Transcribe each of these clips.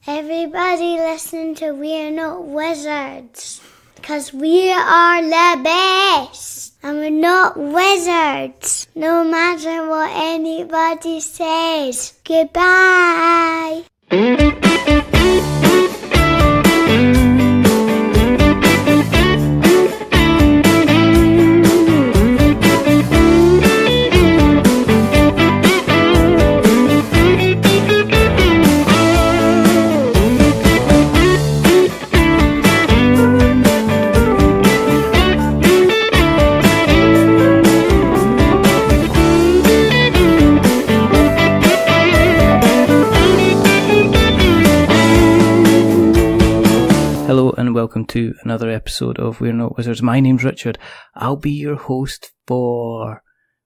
Everybody listen to We're Not Wizards, because we are the best, and we're not wizards, no matter what anybody says. Goodbye. Welcome to another episode of We're Not Wizards. My name's Richard. I'll be your host for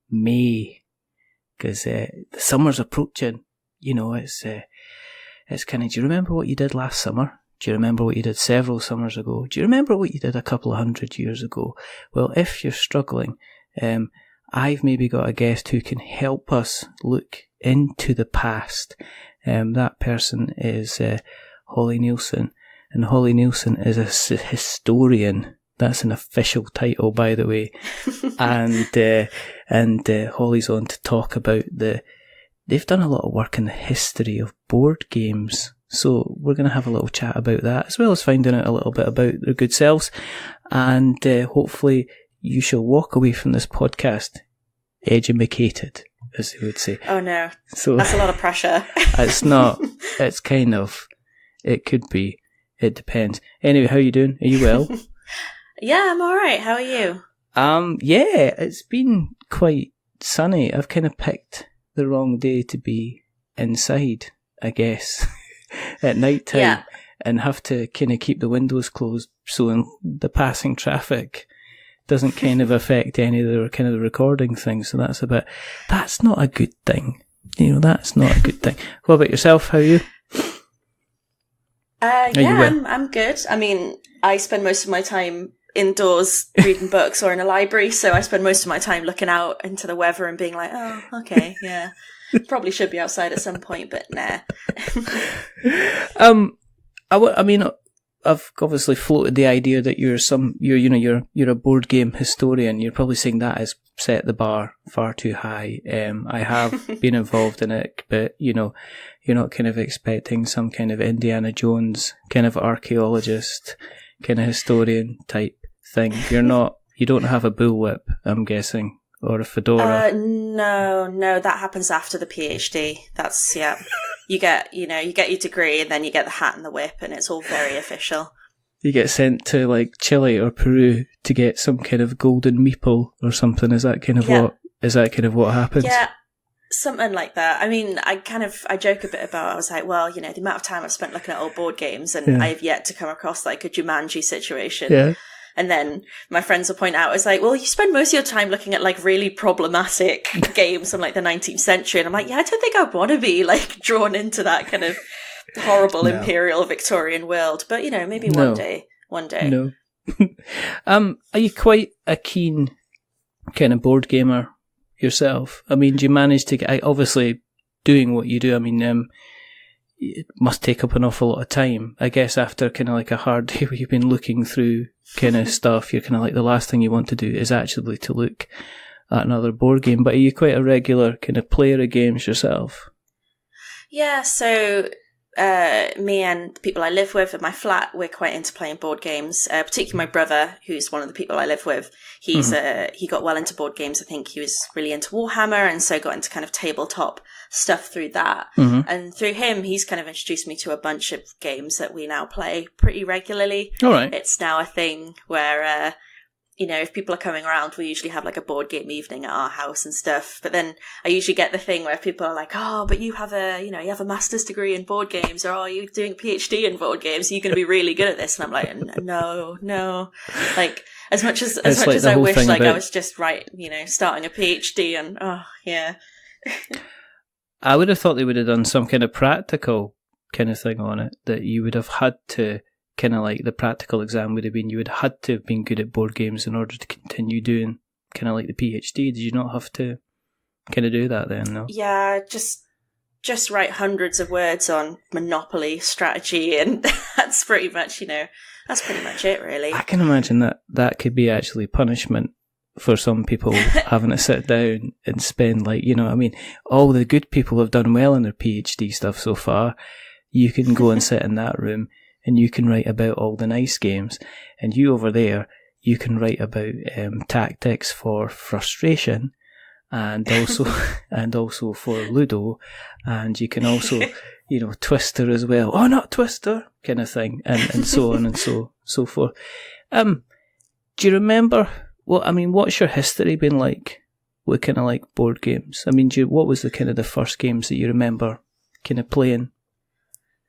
May, because the summer's approaching. You know, it's kind of, do you remember what you did last summer? Do you remember what you did several summers ago? Do you remember what you did a couple of 100 years ago? Well, if you're struggling, I've maybe got a guest who can help us look into the past. That person is Holly Nielsen. And Holly Nielsen is a historian. That's an official title, by the way. and Holly's on to talk about they've done a lot of work in the history of board games. So we're going to have a little chat about that, as well as finding out a little bit about their good selves. And hopefully you shall walk away from this podcast edumacated, as they would say. Oh no, so that's a lot of pressure. It's not. It's kind of, it could be. It depends. Anyway, how are you doing? Are you well? Yeah, I'm alright. How are you? Yeah, it's been quite sunny. I've kind of picked the wrong day to be inside, I guess, at night time, and have to kind of keep the windows closed so the passing traffic doesn't kind of affect any of the kind of the recording things. So that's not a good thing. You know, that's not a good thing. What about yourself? How are you? I'm good. I mean, I spend most of my time indoors reading books or in a library, so I spend most of my time looking out into the weather and being like, oh, okay, yeah. Probably should be outside at some point, but nah. I mean, I've obviously floated the idea that you're a board game historian. You're probably saying that has set the bar far too high. I have been involved in it, but you're not kind of expecting some kind of Indiana Jones kind of archaeologist, kind of historian type thing. You don't have a bullwhip, I'm guessing, or a fedora. No, that happens after the PhD. That's, yeah. You get your degree and then you get the hat and the whip and it's all very official. You get sent to like Chile or Peru to get some kind of golden meeple or something. Is that kind of what happens? Yeah. Something like that. I mean, I joke a bit about, I was like, well, the amount of time I've spent looking at old board games and I've yet to come across like a Jumanji situation. Yeah. And then my friends will point out, it's like, well, you spend most of your time looking at like really problematic games from like the 19th century. And I'm like, yeah, I don't think I want to be like drawn into that kind of horrible imperial Victorian world. But, maybe one day. No. Are you quite a keen kind of board gamer yourself? I mean, do you manage to get, obviously doing what you do, I mean, it must take up an awful lot of time. I guess after kind of like a hard day where you've been looking through kind of stuff, you're kind of like the last thing you want to do is actually to look at another board game. But are you quite a regular kind of player of games yourself? Yeah, so me and the people I live with in my flat, we're quite into playing board games, particularly my brother, who's one of the people I live with. He got well into board games. I think he was really into Warhammer and so got into kind of tabletop stuff through that. Mm-hmm. And through him, he's kind of introduced me to a bunch of games that we now play pretty regularly. All right. It's now a thing where, if people are coming around, we usually have like a board game evening at our house and stuff. But then I usually get the thing where people are like, oh, but you have a master's degree in board games, or oh, you're doing a PhD in board games, you're going to be really good at this. And I'm like, no. Like, as much as I wish like I was just starting a PhD and, oh, yeah. I would have thought they would have done some kind of practical kind of thing on it, that you would have had to kind of like the practical exam would have been, you would have had to have been good at board games in order to continue doing kind of like the PhD. Did you not have to kind of do that then, no? Yeah, just just write hundreds of words on Monopoly strategy, and that's pretty much it, really. I can imagine that could be actually punishment for some people, having to sit down and spend, like, I mean, all the good people have done well in their PhD stuff so far. You can go and sit in that room and you can write about all the nice games, and you over there, you can write about tactics for frustration, and also for Ludo, and you can also Twister as well. Oh, not Twister, kind of thing, and so on and so forth. Do you remember what's your history been like with kind of like board games? I mean, what was the kind of the first games that you remember kind of playing?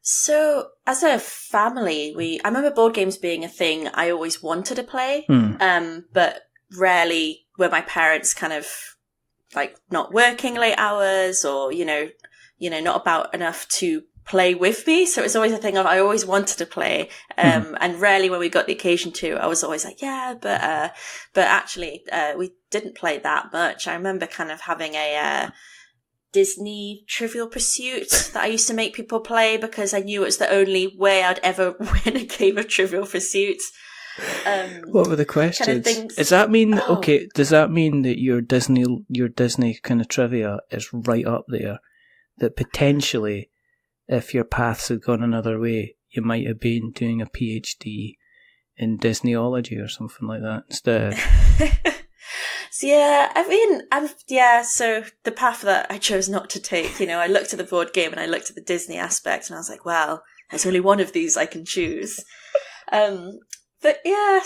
So, as a family, I remember board games being a thing I always wanted to play, but rarely were my parents kind of like not working late hours, or not about enough to play with me. So it's always a thing of I always wanted to play, and rarely when we got the occasion to, I was always like, yeah, but actually, we didn't play that much. I remember kind of having a Disney Trivial Pursuit that I used to make people play because I knew it was the only way I'd ever win a game of Trivial Pursuit. What were the questions? Kind of things. Does that mean does that mean that your Disney kind of trivia is right up there? That potentially, if your paths had gone another way, you might have been doing a PhD in Disneyology or something like that instead. So yeah, so the path that I chose not to take, I looked at the board game and I looked at the Disney aspect and I was like, well, there's only one of these I can choose. But yeah,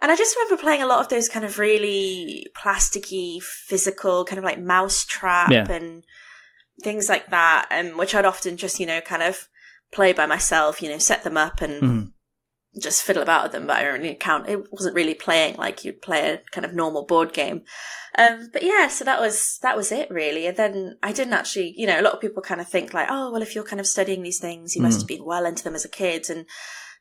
and I just remember playing a lot of those kind of really plasticky, physical, kind of like Mousetrap and things like that, which I'd often just, kind of play by myself, set them up and just fiddle about with them, but I don't really count. It wasn't really playing like you'd play a kind of normal board game. But yeah, so that was it really. And then I didn't actually, a lot of people kind of think like, oh, well, if you're kind of studying these things, you must have been well into them as a kid. And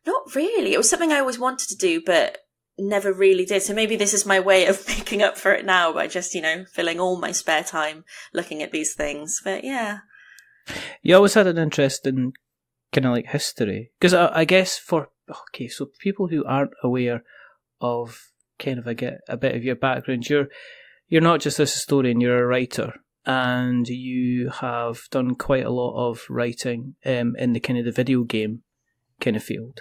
not really. It was something I always wanted to do, but never really did. So maybe this is my way of making up for it now by just, filling all my spare time looking at these things. But yeah. You always had an interest in kind of like history. Because I guess so people who aren't aware of kind of a bit of your background, you're not just a historian, you're a writer. And you have done quite a lot of writing in the kind of the video game kind of field.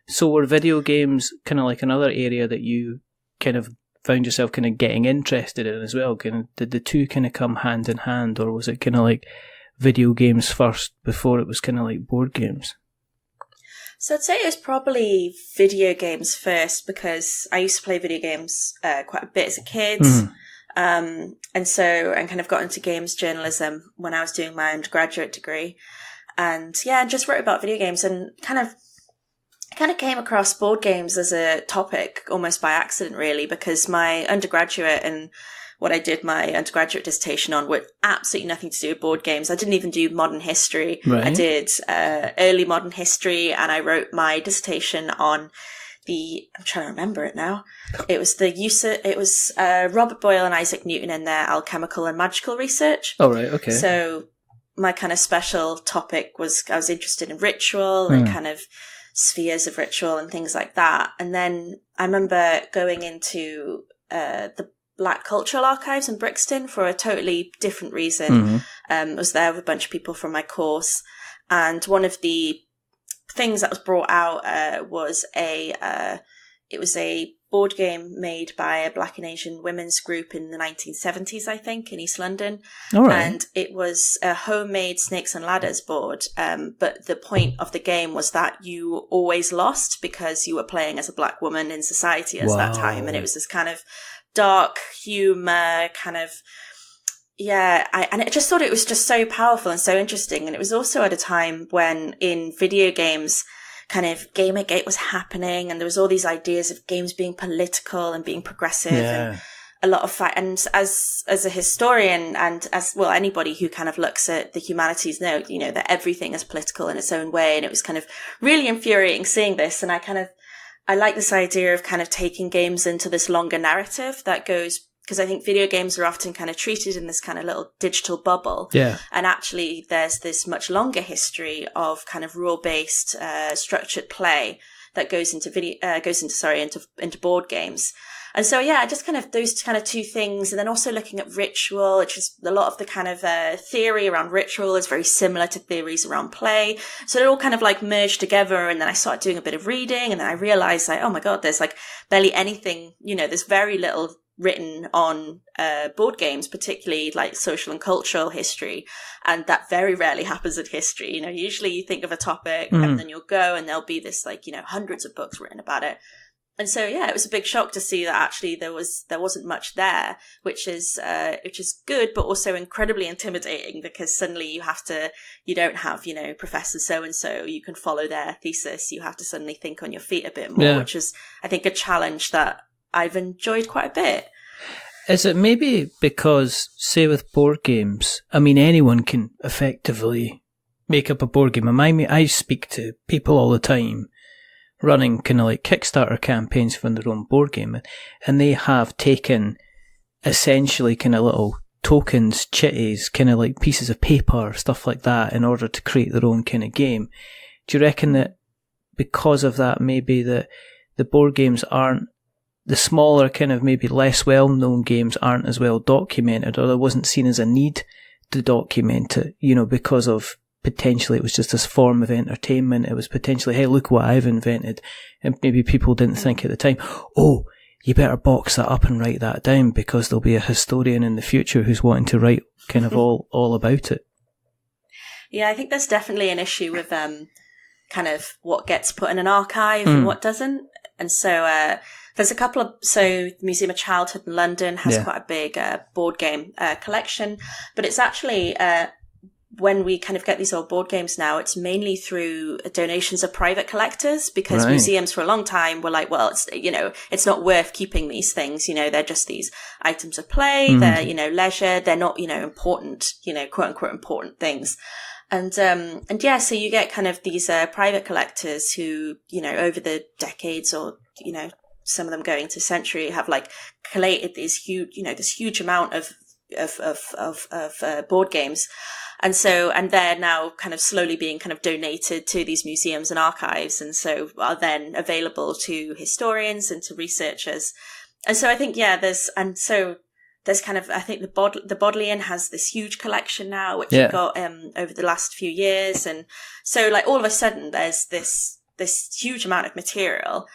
So were video games kind of like another area that you kind of found yourself kind of getting interested in as well? Kind of, did the two kind of come hand in hand, or was it kind of like video games first before it was kind of like board games? So I'd say it was probably video games first, because I used to play video games quite a bit as a kid. And kind of got into games journalism when I was doing my undergraduate degree. And just wrote about video games, and kind of came across board games as a topic almost by accident, really, because my undergraduate and what I did my undergraduate dissertation on were absolutely nothing to do with board games. I didn't even do modern history. Right. I did early modern history, and I wrote my dissertation on I'm trying to remember it now. It was Robert Boyle and Isaac Newton in their alchemical and magical research. Oh, right, okay. So my kind of special topic was I was interested in ritual and kind of spheres of ritual and things like that. And then I remember going into the Black Cultural Archives in Brixton for a totally different reason. I was there with a bunch of people from my course, and one of the things that was brought out was it was a board game made by a Black and Asian women's group in the 1970s, I think, in East London. All right. And it was a homemade Snakes and Ladders board. But the point of the game was that you always lost because you were playing as a Black woman in society at that time. And it was this kind of dark humor kind of, and I just thought it was just so powerful and so interesting. And it was also at a time when in video games, kind of Gamergate was happening, and there was all these ideas of games being political and being progressive, and a lot of fight. And as a historian, and as well anybody who kind of looks at the humanities know, that everything is political in its own way. And it was kind of really infuriating seeing this. And I like this idea of kind of taking games into this longer narrative that goes because I think video games are often kind of treated in this kind of little digital bubble. Yeah. And actually there's this much longer history of kind of rule-based, structured play that goes into into board games. And so, yeah, just kind of those kind of two things. And then also looking at ritual, which is a lot of the kind of theory around ritual is very similar to theories around play. So it all kind of like merged together. And then I started doing a bit of reading, and then I realized like, oh my God, there's like barely anything, there's very little written on board games, particularly like social and cultural history. And that very rarely happens in history. Usually you think of a topic and then you'll go and there'll be this like, hundreds of books written about it. And so, yeah, it was a big shock to see that actually there wasn't much there, which is good, but also incredibly intimidating, because suddenly you don't have, Professor so-and-so, you can follow their thesis. You have to suddenly think on your feet a bit more, which is, I think, a challenge that I've enjoyed quite a bit. Is it maybe because, say with board games, I mean, anyone can effectively make up a board game. I speak to people all the time running kind of like Kickstarter campaigns for their own board game, and they have taken essentially kind of little tokens, chitties, kind of like pieces of paper, stuff like that, in order to create their own kind of game. Do you reckon that because of that, maybe that the board games aren't, the smaller kind of maybe less well-known games aren't as well documented, or there wasn't seen as a need to document it, because of potentially it was just this form of entertainment. It was potentially, hey, look what I've invented. And maybe people didn't think at the time, oh, you better box that up and write that down, because there'll be a historian in the future who's wanting to write kind of all about it. Yeah, I think there's definitely an issue with kind of what gets put in an archive and what doesn't. And so there's a couple of, so the Museum of Childhood in London has quite a big board game collection, but it's actually when we kind of get these old board games now, it's mainly through donations of private collectors, because museums for a long time were like, well, it's, it's not worth keeping these things. They're just these items of play. They're, leisure. They're not, important, quote unquote important things. And yeah, so you get kind of these private collectors who, over the decades, or, some of them going to century, have like collated these huge, this huge amount of board games. And so, and they're now kind of slowly being kind of donated to these museums and archives, and so are then available to historians and to researchers. And so I think, there's kind of, I think the Bodleian has this huge collection now, which it got over the last few years. And so like all of a sudden there's this huge amount of material.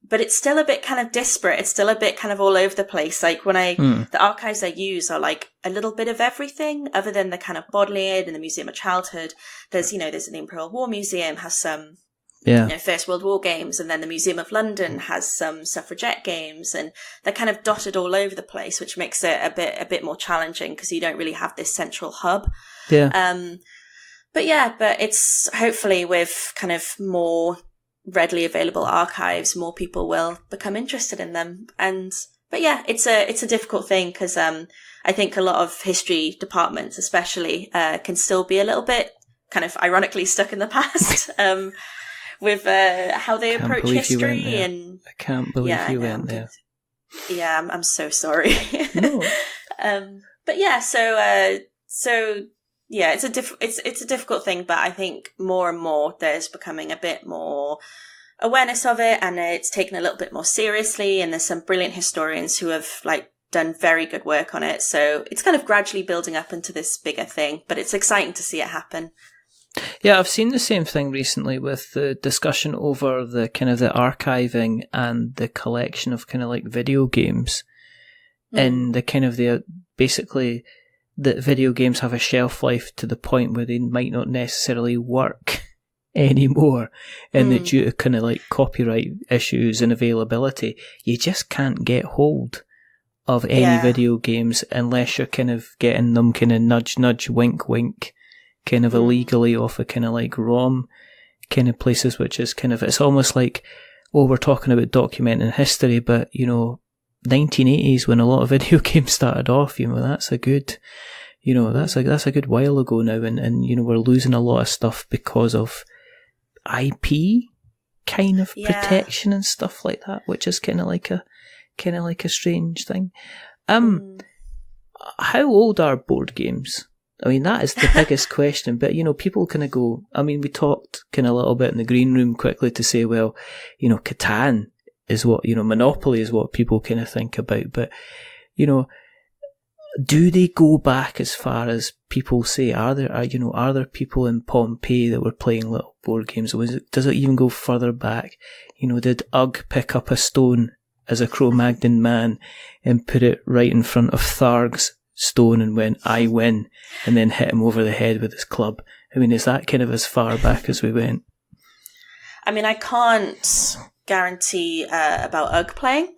But it's still a bit kind of disparate. It's still a bit kind of all over the place. Like when the archives I use are like a little bit of everything, other than the kind of Bodleian and the Museum of Childhood. There's the Imperial War Museum has some, First World War games, and then the Museum of London has some suffragette games, and they're kind of dotted all over the place, which makes it a bit more challenging, because you don't really have this central hub. Yeah. But it's hopefully with kind of more readily available archives, more people will become interested in them. But it's a difficult thing, because I think a lot of history departments especially can still be a little bit kind of ironically stuck in the past with how they approach history. And I can't believe you went there. Yeah, I'm so sorry. No. But it's a difficult thing, but I think more and more there's becoming a bit more awareness of it, and it's taken a little bit more seriously, and there's some brilliant historians who have like done very good work on it. So it's kind of gradually building up into this bigger thing, but it's exciting to see it happen. Yeah, I've seen the same thing recently with the discussion over the kind of the archiving and the collection of kind of like video games, and the kind of basically that video games have a shelf life to the point where they might not necessarily work anymore, and that due to kind of like copyright issues and availability, you just can't get hold of any video games unless you're kind of getting them kind of nudge nudge wink wink kind of illegally off of kind of like ROM kind of places, which is kind of, it's almost like, well, we're talking about documenting history, but 1980s, when a lot of video games started off, that's a good, that's a good while ago now, and we're losing a lot of stuff because of IP kind of protection and stuff like that, which is kind of like kind of like a strange thing. How old are board games? I mean, that is the biggest question. But, people kind of go, I mean, we talked kind of a little bit in the green room quickly to say, well, Catan is what, Monopoly is what people kind of think about. But, do they go back as far as people say? Are there people in Pompeii that were playing little board games? Does it even go further back? Did Ugg pick up a stone as a Cro-Magnon man and put it right in front of Tharg's stone and went, I win, and then hit him over the head with his club? I mean, is that kind of as far back as we went? I mean, I can't guarantee about Ugg playing.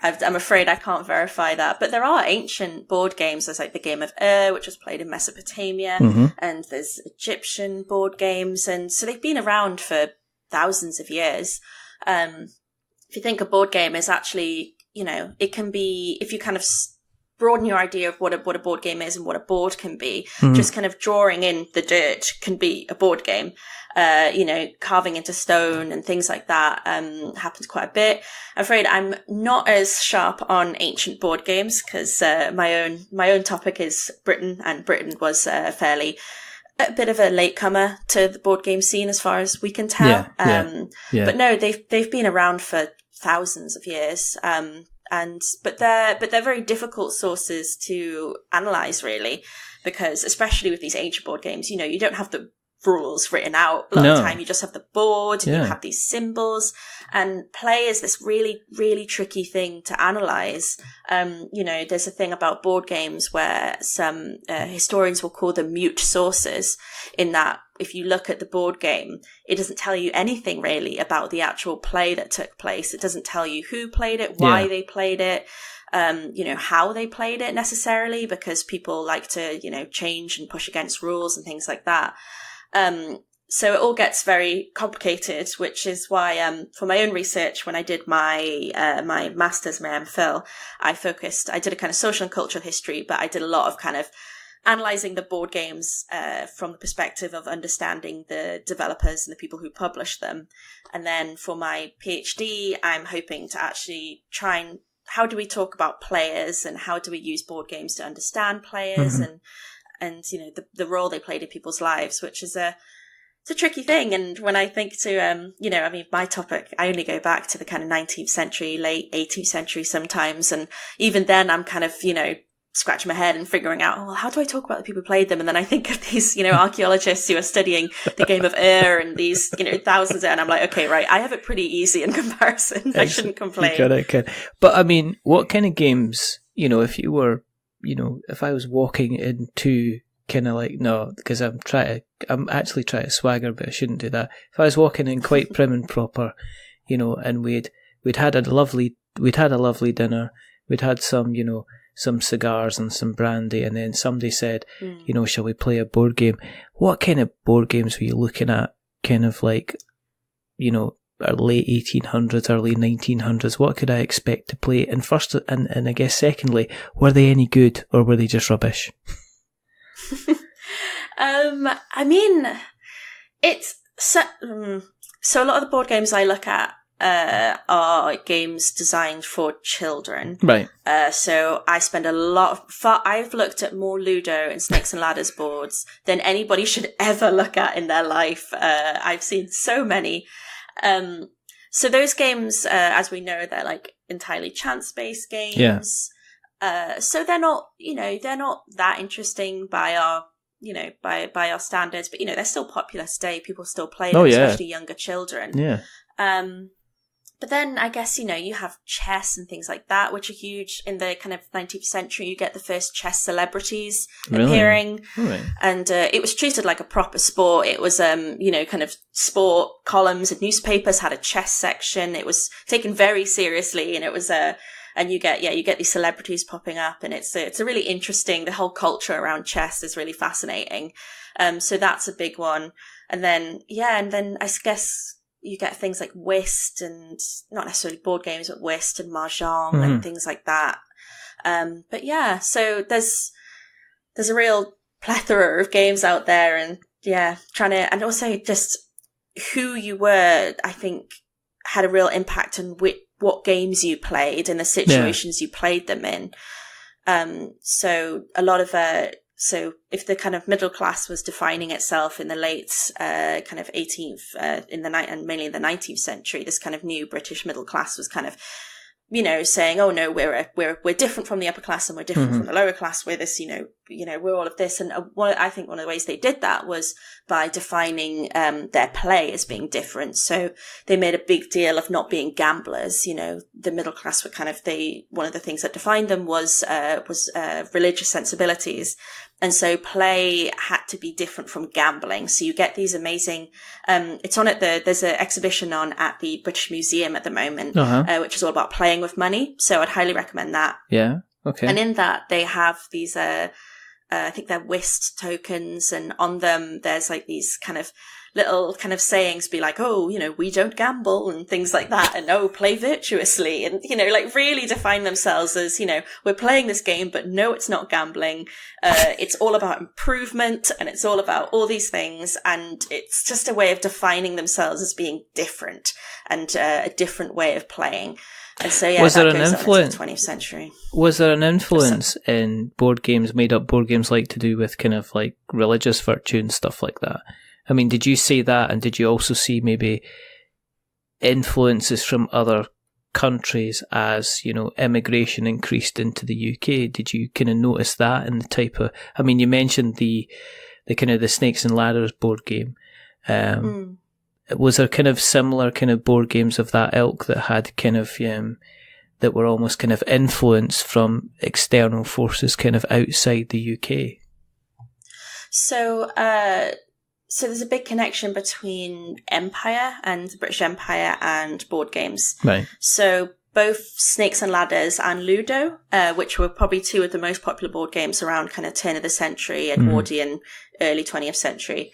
I'm afraid I can't verify that. But there are ancient board games. There's like the game of which was played in Mesopotamia, and there's Egyptian board games. And so they've been around for thousands of years. If you think a board game is actually, it can be, if you kind of broaden your idea of what a board game is and what a board can be, just kind of drawing in the dirt can be a board game. Carving into stone and things like that happens quite a bit. I'm afraid I'm not as sharp on ancient board games because my own topic is Britain, and Britain was a bit of a latecomer to the board game scene as far as we can tell. But no, they've been around for thousands of years. But they're very difficult sources to analyze, really, because especially with these ancient board games, you don't have the rules written out a lot of the time. You just have the board, and you have these symbols, and play is this really, really tricky thing to analyze. There's a thing about board games where some historians will call them mute sources, in that if you look at the board game, it doesn't tell you anything really about the actual play that took place. It doesn't tell you who played it, why they played it, how they played it necessarily, because people like to, change and push against rules and things like that. So it all gets very complicated, which is why, for my own research, when I did my master's, my MPhil, I did a kind of social and cultural history, but I did a lot of kind of analyzing the board games, from the perspective of understanding the developers and the people who published them. And then for my PhD, I'm hoping to actually try and, how do we talk about players and how do we use board games to understand players and the role they played in people's lives, which is it's a tricky thing. And when I think to, my topic, I only go back to the kind of 19th century, late 18th century sometimes. And even then I'm kind of, scratching my head and figuring out, well, how do I talk about the people who played them? And then I think of these, archaeologists who are studying the game of and these, thousands, and I'm like, okay, right, I have it pretty easy in comparison. I shouldn't complain. Okay. But I mean, what kind of games, if you were, if I was walking into kind of like, no, because I'm actually trying to swagger, but I shouldn't do that. If I was walking in quite prim and proper, and we'd had a lovely dinner, we'd had some, some cigars and some brandy, and then somebody said, shall we play a board game? What kind of board games were you looking at? Kind of like, late 1800s, early 1900s. What could I expect to play? And first, and I guess secondly, were they any good or were they just rubbish? I mean, it's so a lot of the board games I look at are games designed for children. Right. So I spend I've looked at more Ludo and Snakes and Ladders boards than anybody should ever look at in their life. I've seen so many. So those games, as we know, they're like entirely chance-based games. Yeah. So they're not that interesting by our, by our standards, but, they're still popular today. People still play them, especially younger children. Yeah. But then I guess, you have chess and things like that, which are huge. In the kind of 19th century, you get the first chess celebrities appearing. Right. And it was treated like a proper sport. It was, kind of sport columns and newspapers had a chess section. It was taken very seriously, and it was and you get these celebrities popping up, and it's a really interesting, the whole culture around chess is really fascinating. So that's a big one. And then I guess you get things like whist, and not necessarily board games, but whist and mahjong and things like that. But yeah, so there's a real plethora of games out there, and and also just who you were, I think, had a real impact on what games you played and the situations you played them in. So a lot of so if the kind of middle class was defining itself in the late kind of 18th and mainly in the 19th century, this kind of new British middle class was kind of, you know, saying, oh no, we're different from the upper class and we're different from the lower class. We're this, you know, we're all of this. And I think one of the ways they did that was by defining their play as being different. So they made a big deal of not being gamblers. You know, the middle class were kind of one of the things that defined them was religious sensibilities. And so play had to be different from gambling. So you get these amazing, it's on there's an exhibition on at the British Museum at the moment, which is all about playing with money. So I'd highly recommend that. Yeah. Okay. And in that they have these, I think they're whist tokens, and on them there's like these kind of little kind of sayings, be like, oh, you know, we don't gamble and things like that, and oh, play virtuously, and, you know, like really define themselves as, you know, we're playing this game, but no, it's not gambling. It's all about improvement, and it's all about all these things, and it's just a way of defining themselves as being different and a different way of playing. And so, yeah, was that there an goes influence? On into the 20th century. Was there an influence in board games, made up board games, like to do with kind of like religious virtue and stuff like that? I mean, did you see that, and did you also see maybe influences from other countries as, you know, immigration increased into the UK? Did you kind of notice that in the type of? I mean, you mentioned the kind of the Snakes and Ladders board game. Was there kind of similar kind of board games of that ilk that had kind of that were almost kind of influenced from external forces kind of outside the UK? So there's a big connection between Empire and the British Empire and board games. Right. So both Snakes and Ladders and Ludo, which were probably two of the most popular board games around kind of turn of the century, Edwardian, early 20th century.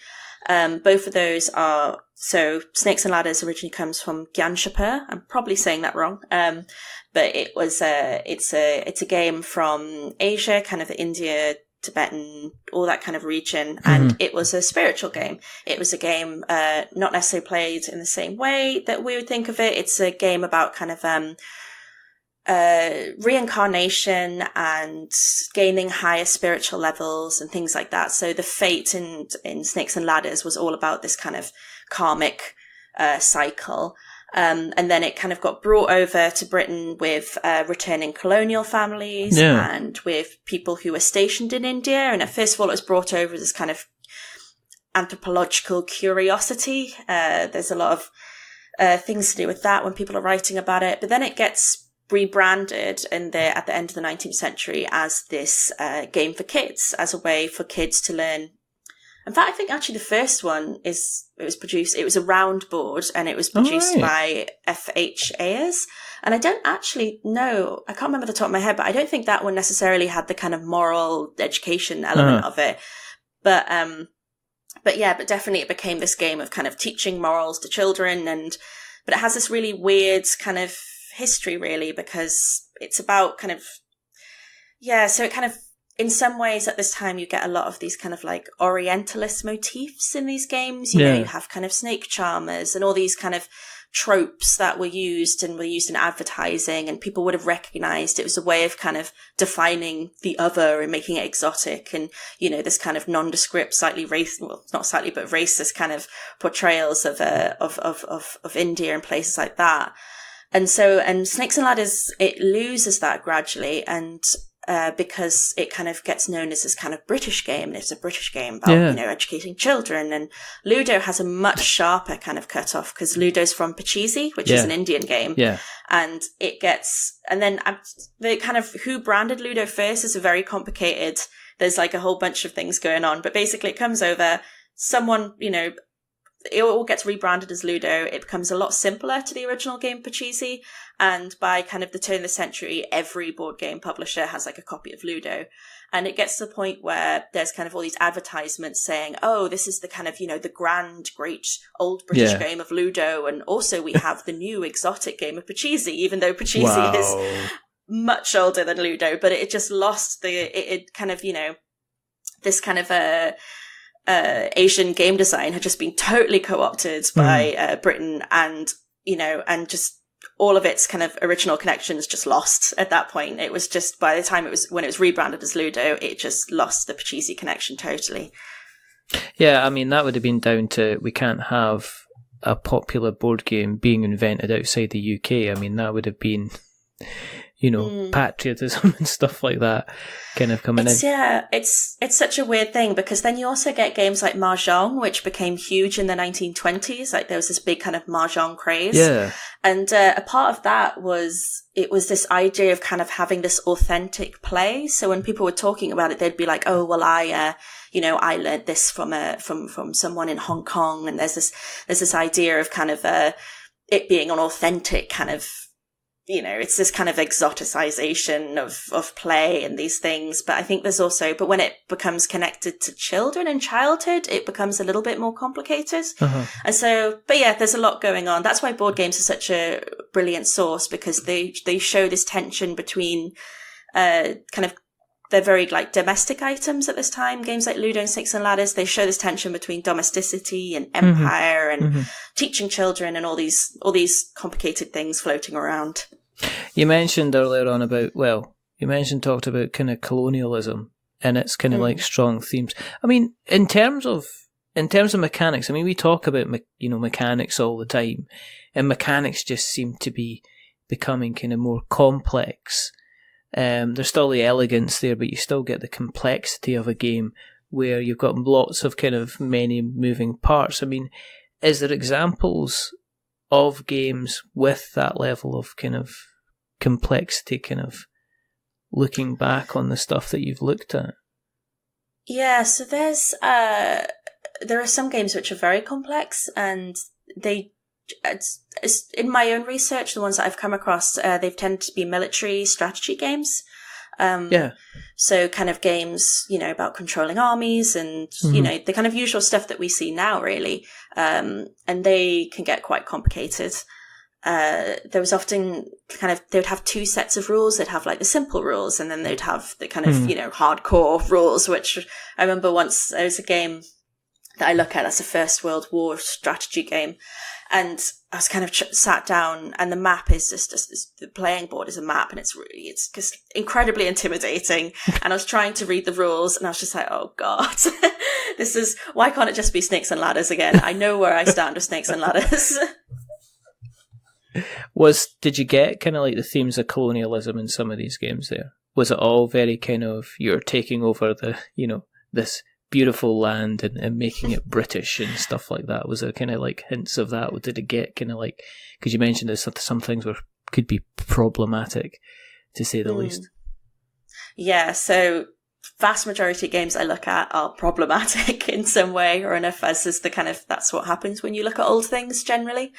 Both of those are, so Snakes and Ladders originally comes from Gyanshapur. I'm probably saying that wrong. But it was, it's a game from Asia, kind of the India, Tibetan, all that kind of region. And it was a spiritual game. It was a game, not necessarily played in the same way that we would think of it. It's a game about kind of, reincarnation and gaining higher spiritual levels and things like that. So the fate in Snakes and Ladders was all about this kind of karmic cycle. And then it kind of got brought over to Britain with returning colonial families and with people who were stationed in India. And first of all, it was brought over as this kind of anthropological curiosity. There's a lot of things to do with that when people are writing about it. But then it gets rebranded at the end of the 19th century as this game for kids, as a way for kids to learn. In fact, I think actually the first one it was a round board, and it was produced by F.H. Ayers. And I don't actually know, I can't remember the top of my head, but I don't think that one necessarily had the kind of moral education element of it. But definitely it became this game of kind of teaching morals to children, but it has this really weird kind of history, really, because it's about kind of, so it kind of, in some ways at this time you get a lot of these kind of like Orientalist motifs in these games. You know, you have kind of snake charmers and all these kind of tropes that were used in advertising, and people would have recognized it was a way of kind of defining the other and making it exotic, and, you know, this kind of nondescript, slightly not slightly, but racist kind of portrayals of India and places like that. And Snakes and Ladders, it loses that gradually, and because it kind of gets known as this kind of British game, and it's a British game about, you know, educating children. And Ludo has a much sharper kind of cut-off, because Ludo's from Pachisi, which is an Indian game. Yeah. And then the kind of who branded Ludo first is a very complicated, there's like a whole bunch of things going on. But basically it comes over, someone, you know, it all gets rebranded as Ludo. It becomes a lot simpler to the original game Pachisi. And by kind of the turn of the century, every board game publisher has like a copy of Ludo. And it gets to the point where there's kind of all these advertisements saying, oh, this is the kind of, you know, the grand, great old British game of Ludo. And also we have the new exotic game of Pachisi, even though Pachisi is much older than Ludo. But it just lost it kind of, you know, this kind of Asian game design had just been totally co-opted by Britain, and, you know, and just all of its kind of original connections just lost at that point. It was just, by the time when it was rebranded as Ludo, it just lost the cheesy connection totally. Yeah, I mean, that would have been down to, we can't have a popular board game being invented outside the UK. I mean, that would have been, patriotism and stuff like that kind of coming in. Yeah, it's such a weird thing, because then you also get games like Mahjong, which became huge in the 1920s. Like, there was this big kind of Mahjong craze. Yeah. And a part of that was, it was this idea of kind of having this authentic play. So when people were talking about it, they'd be like, oh, well, I learned this from someone in Hong Kong. And there's this idea of kind of, it being an authentic kind of, it's this kind of exoticization of play and these things. But I think there's also, but when it becomes connected to children and childhood, it becomes a little bit more complicated. Uh-huh. And so, but yeah, there's a lot going on. That's why board games are such a brilliant source, because they show this tension between, kind of, they're very like domestic items at this time. Games like Ludo and Snakes and Ladders, they show this tension between domesticity and empire and teaching children and all these complicated things floating around. You mentioned earlier on about, talked about kind of colonialism and its kind of like strong themes. I mean, in terms of mechanics, I mean, we talk about, mechanics all the time, and mechanics just seem to be becoming kind of more complex. There's still the elegance there, but you still get the complexity of a game where you've got lots of kind of many moving parts. I mean, is there examples of games with that level of kind of complexity, kind of looking back on the stuff that you've looked at? Yeah, so there are some games which are very complex, and it's in my own research, the ones that I've come across, they've tended to be military strategy games. So kind of games, about controlling armies and, the kind of usual stuff that we see now, really. And they can get quite complicated. There was often they would have two sets of rules. They'd have like the simple rules, and then they'd have the kind of, hardcore rules, which I remember once there was a game that I look at as a First World War strategy game. And I was kind of sat down, and the map is just the playing board is a map, and it's just incredibly intimidating. And I was trying to read the rules, and I was just like, oh God, why can't it just be Snakes and Ladders again? I know where I stand with Snakes and Ladders. Did you get kind of like the themes of colonialism in some of these games there? Was it all very kind of, you're taking over this beautiful land and making it British and stuff like that? Was there kind of like hints of that? Or did it get kind of like, because you mentioned that some things could be problematic, to say the least? Yeah, so vast majority of games I look at are problematic in some way or another, as is that's what happens when you look at old things generally.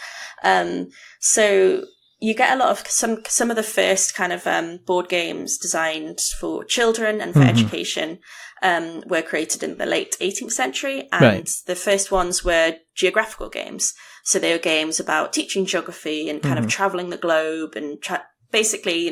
So you get a lot of some of the first kind of board games designed for children and for education were created in the late 18th century, and the first ones were geographical games. So they were games about teaching geography and kind of traveling the globe, and basically,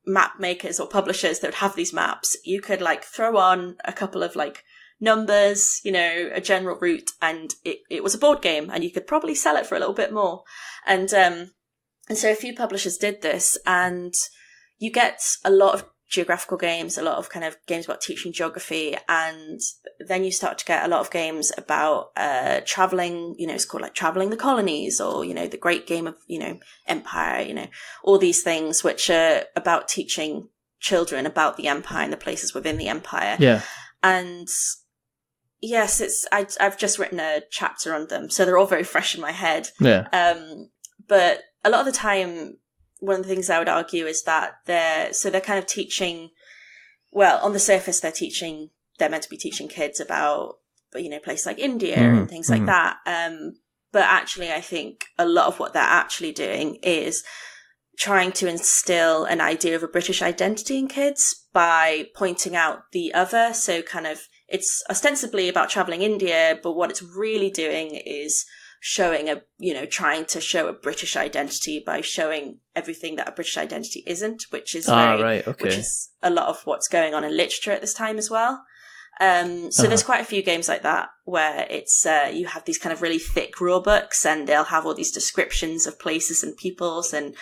map makers or publishers that would have these maps. You could like throw on a couple of like numbers, a general route, and it was a board game, and you could probably sell it for a little bit more. And so a few publishers did this, and you get a lot of geographical games, a lot of kind of games about teaching geography, and then you start to get a lot of games about traveling, it's called like Traveling the Colonies, or, the Great Game of, Empire, all these things which are about teaching children about the empire and the places within the empire. Yeah. And yes, I've just written a chapter on them, so they're all very fresh in my head. Yeah. But a lot of the time, one of the things I would argue is that they're kind of teaching, well, on the surface, they're meant to be teaching kids about, places like India and things like that. But actually, I think a lot of what they're actually doing is trying to instill an idea of a British identity in kids by pointing out the other. So kind of, it's ostensibly about traveling India, but what it's really doing is showing trying to show a British identity by showing everything that a British identity isn't, which is which is a lot of what's going on in literature at this time as well. So there's quite a few games like that where it's you have these kind of really thick rule books, and they'll have all these descriptions of places and peoples, and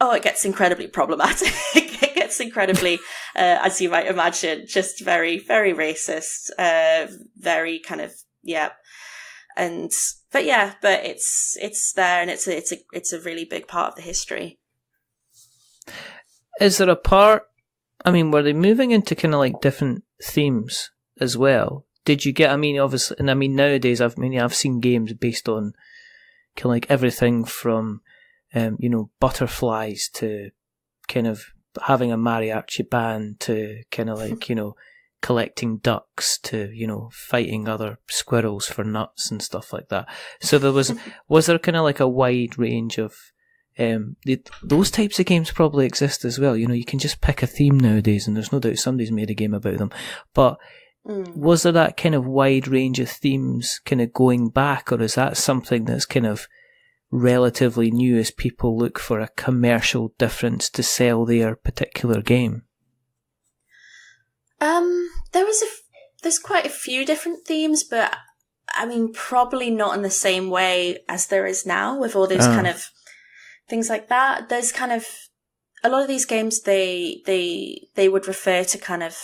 it gets incredibly problematic. It gets incredibly, as you might imagine, just very, very racist, very kind of, yeah. But it's there, and it's a really big part of the history. Is there a part, I mean, were they moving into kind of like different themes as well? Did you get, I mean, obviously, and I mean, nowadays, I've seen games based on kind of like everything from, butterflies to kind of having a mariachi band to kind of like, collecting ducks to, fighting other squirrels for nuts and stuff like that. So was there kind of like a wide range of, those types of games probably exist as well. You can just pick a theme nowadays, and there's no doubt somebody's made a game about them. But was there that kind of wide range of themes kind of going back, or is that something that's kind of relatively new as people look for a commercial difference to sell their particular game? There's quite a few different themes, but I mean, probably not in the same way as there is now with all those kind of things like that. There's kind of a lot of these games, they would refer to kind of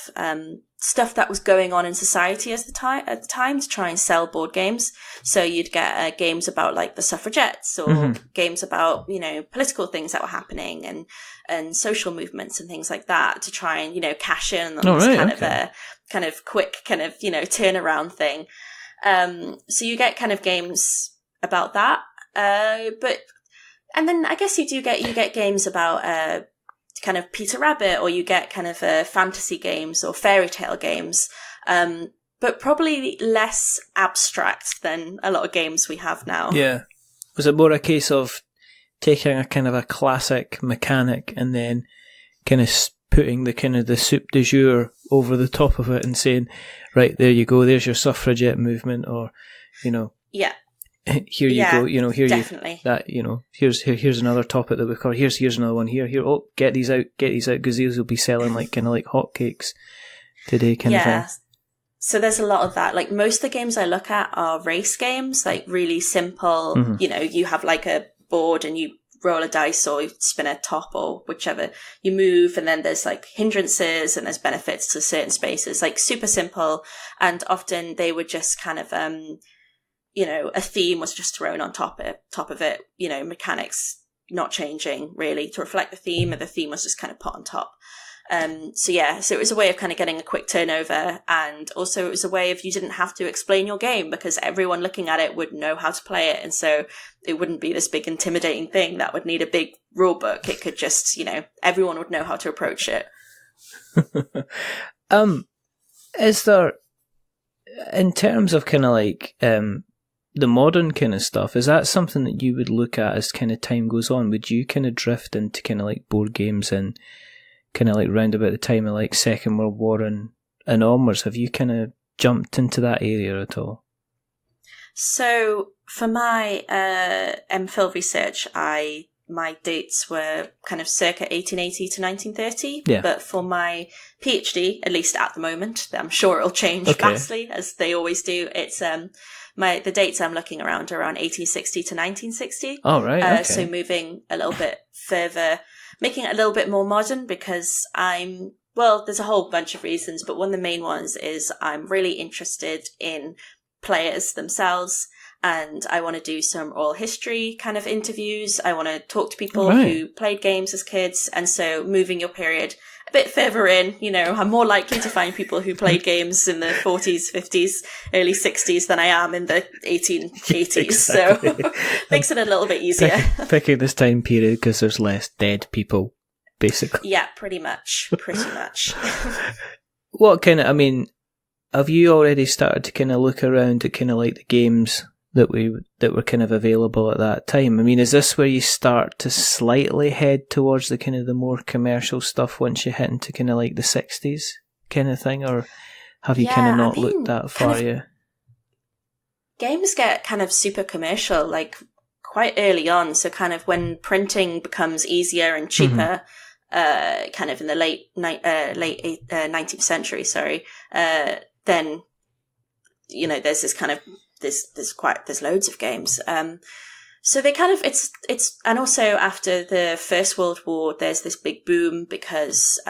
stuff that was going on in society at the time to try and sell board games. So you'd get games about like the suffragettes, or games about political things that were happening and social movements and things like that, to try and cash in on this kind of quick kind of turnaround thing. So you get kind of games about that, and then I guess you get games about kind of Peter Rabbit, or you get kind of fantasy games or fairy tale games, but probably less abstract than a lot of games we have now. Yeah. Was it more a case of taking a kind of a classic mechanic and then kind of putting the kind of the soup du jour over the top of it and saying, right, there you go, there's your suffragette movement, or, Yeah. Here you go, here definitely. Here's another topic that we cover. Here's another one here. Get these out, because these will be selling like kind of like hotcakes today, kind of thing. So there's a lot of that. Like most of the games I look at are race games, like really simple. You have like a board and you roll a dice or you spin a top or whichever, you move, and then there's like hindrances and there's benefits to certain spaces, like super simple. And often they would just kind of a theme was just thrown on top of it, mechanics not changing really to reflect the theme, and the theme was just kind of put on top. So it was a way of kind of getting a quick turnover, and also it was a way of you didn't have to explain your game, because everyone looking at it would know how to play it, and so it wouldn't be this big intimidating thing that would need a big rule book. It could just, everyone would know how to approach it. Is there, in terms of kind of like the modern kind of stuff, is that something that you would look at as kind of time goes on? Would you kind of drift into kind of like board games and kind of like round about the time of like Second World War and onwards? Have you kind of jumped into that area at all? So for my MPhil research, my dates were kind of circa 1880 to 1930. Yeah. But for my PhD, at least at the moment, I'm sure it'll change vastly, as they always do. It's the dates I'm looking around are around 1860 to 1960. Oh, right. Okay. So moving a little bit further, making it a little bit more modern, because there's a whole bunch of reasons, but one of the main ones is I'm really interested in players themselves, and I want to do some oral history kind of interviews. I want to talk to people who played games as kids, and so moving your period a bit further in, I'm more likely to find people who played games in the 40s, 50s, early 60s than I am in the 1880s. Exactly. So makes it a little bit easier. Picking this time period because there's less dead people, basically. Yeah, pretty much. What kind of, have you already started to kind of look around at kind of like the games that were kind of available at that time? Is this where you start to slightly head towards the kind of the more commercial stuff once you hit into kind of like the 60s kind of thing, or have you kind of not looked that far yet? Games get kind of super commercial like quite early on, so kind of when printing becomes easier and cheaper, kind of in the late 19th century, then, you know, there's this kind of, there's loads of games. So they kind of, it's, and also after the First World War, there's this big boom because,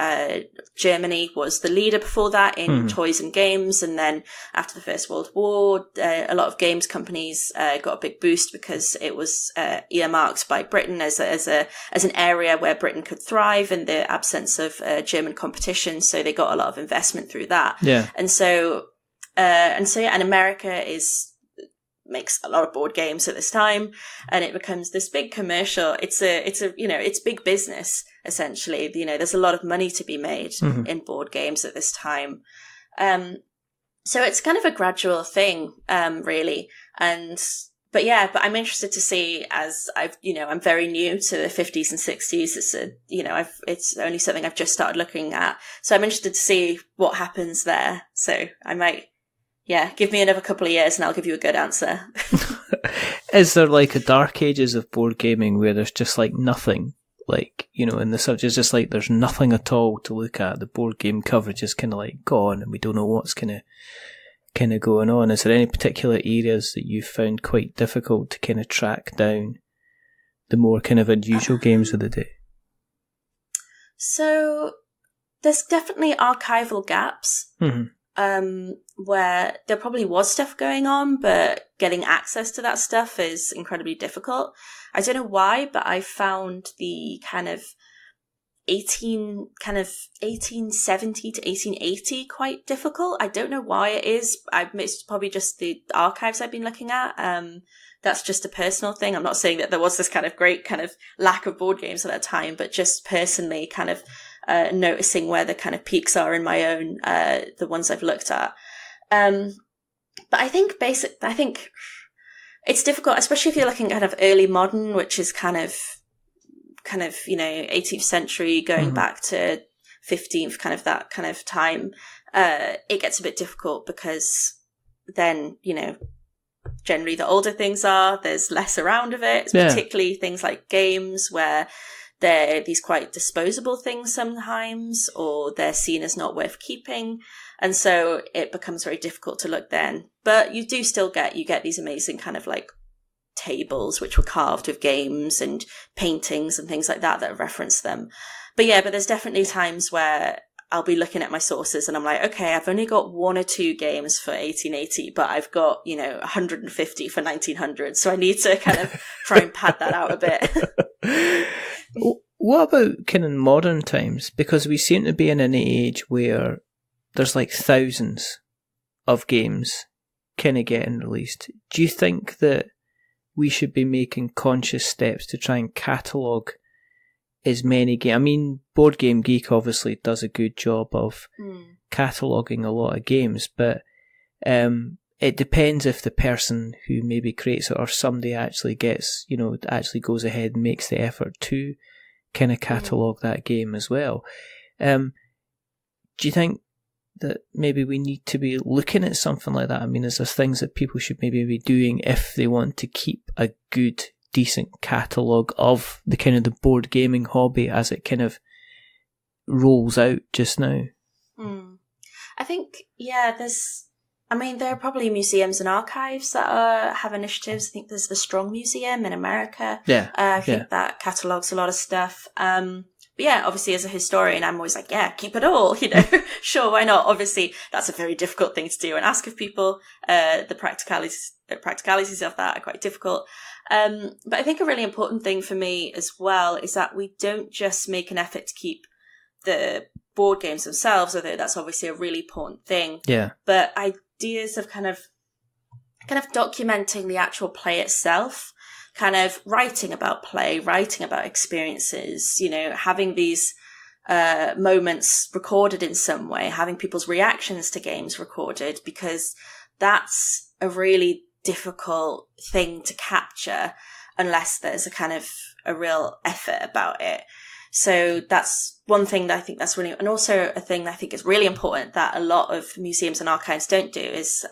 Germany was the leader before that in toys and games. And then after the First World War, a lot of games companies, got a big boost because it was, earmarked by Britain as an area where Britain could thrive in the absence of, German competition. So they got a lot of investment through that. Yeah. And America makes a lot of board games at this time, and it becomes this big commercial. It's big business, essentially. You know, there's a lot of money to be made in board games at this time. So it's kind of a gradual thing, really. But I'm interested to see, as I'm very new to the 50s and 60s. It's only something I've just started looking at. So I'm interested to see what happens there. So I might, give me another couple of years and I'll give you a good answer. Is there like a dark ages of board gaming where there's just like nothing, like, you know, in the subject is just like there's nothing at all to look at? The board game coverage is kind of like gone and we don't know what's kind of going on. Is there any particular areas that you found quite difficult to kind of track down the more kind of unusual games of the day? So there's definitely archival gaps. Where there probably was stuff going on, but getting access to that stuff is incredibly difficult. I don't know why, but I found the kind of 1870 to 1880 quite difficult. I don't know why it is. It's probably just the archives I've been looking at. That's just a personal thing. I'm not saying that there was this kind of great kind of lack of board games at that time, but just personally kind of noticing where the kind of peaks are in my own, the ones I've looked at. But I think it's difficult, especially if you're looking at kind of early modern, which is kind of, 18th century going back to 15th, kind of that kind of time. It gets a bit difficult because then, generally the older things are, there's less around of it, particularly things like games where they're these quite disposable things sometimes, or they're seen as not worth keeping. And so it becomes very difficult to look then. But you do still get these amazing kind of like tables which were carved with games and paintings and things like that reference them. But there's definitely times where I'll be looking at my sources and I'm like, okay, I've only got 1 or 2 games for 1880, but I've got, 150 for 1900. So I need to kind of try and pad that out a bit. What about kind of modern times? Because we seem to be in an age where there's like thousands of games kind of getting released. Do you think that we should be making conscious steps to try and catalogue as many games? I mean, Board Game Geek obviously does a good job of cataloguing a lot of games, but it depends if the person who maybe creates it or somebody actually gets, actually goes ahead and makes the effort to kind of catalogue that game as well. Do you think that maybe we need to be looking at something like that? I mean, is there things that people should maybe be doing if they want to keep a good, decent catalogue of the kind of the board gaming hobby as it kind of rolls out just now? I think, there are probably museums and archives that have initiatives. I think there's the Strong Museum in America. I think that catalogues a lot of stuff. But obviously as a historian, I'm always like, keep it all, sure, why not? Obviously that's a very difficult thing to do and ask of people. The practicalities of that are quite difficult. But I think a really important thing for me as well is that we don't just make an effort to keep the board games themselves, although that's obviously a really important thing. But ideas of kind of documenting the actual play itself, kind of writing about play, writing about experiences, having these moments recorded in some way, having people's reactions to games recorded, because that's a really difficult thing to capture unless there's a kind of a real effort about it. So that's one thing that I think that's really, and also a thing that I think is really important that a lot of museums and archives don't do is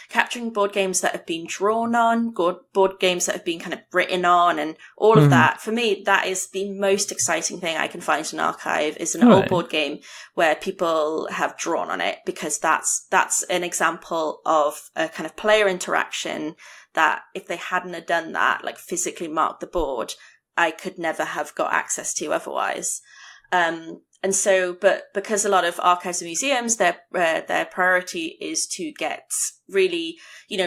capturing board games that have been drawn on, board games that have been kind of written on, and all of that. For me, that is the most exciting thing I can find in an archive, is an old board game where people have drawn on it, because that's an example of a kind of player interaction that if they hadn't have done that, like physically marked the board, I could never have got access to otherwise. And so, but because a lot of archives and museums, their priority is to get really,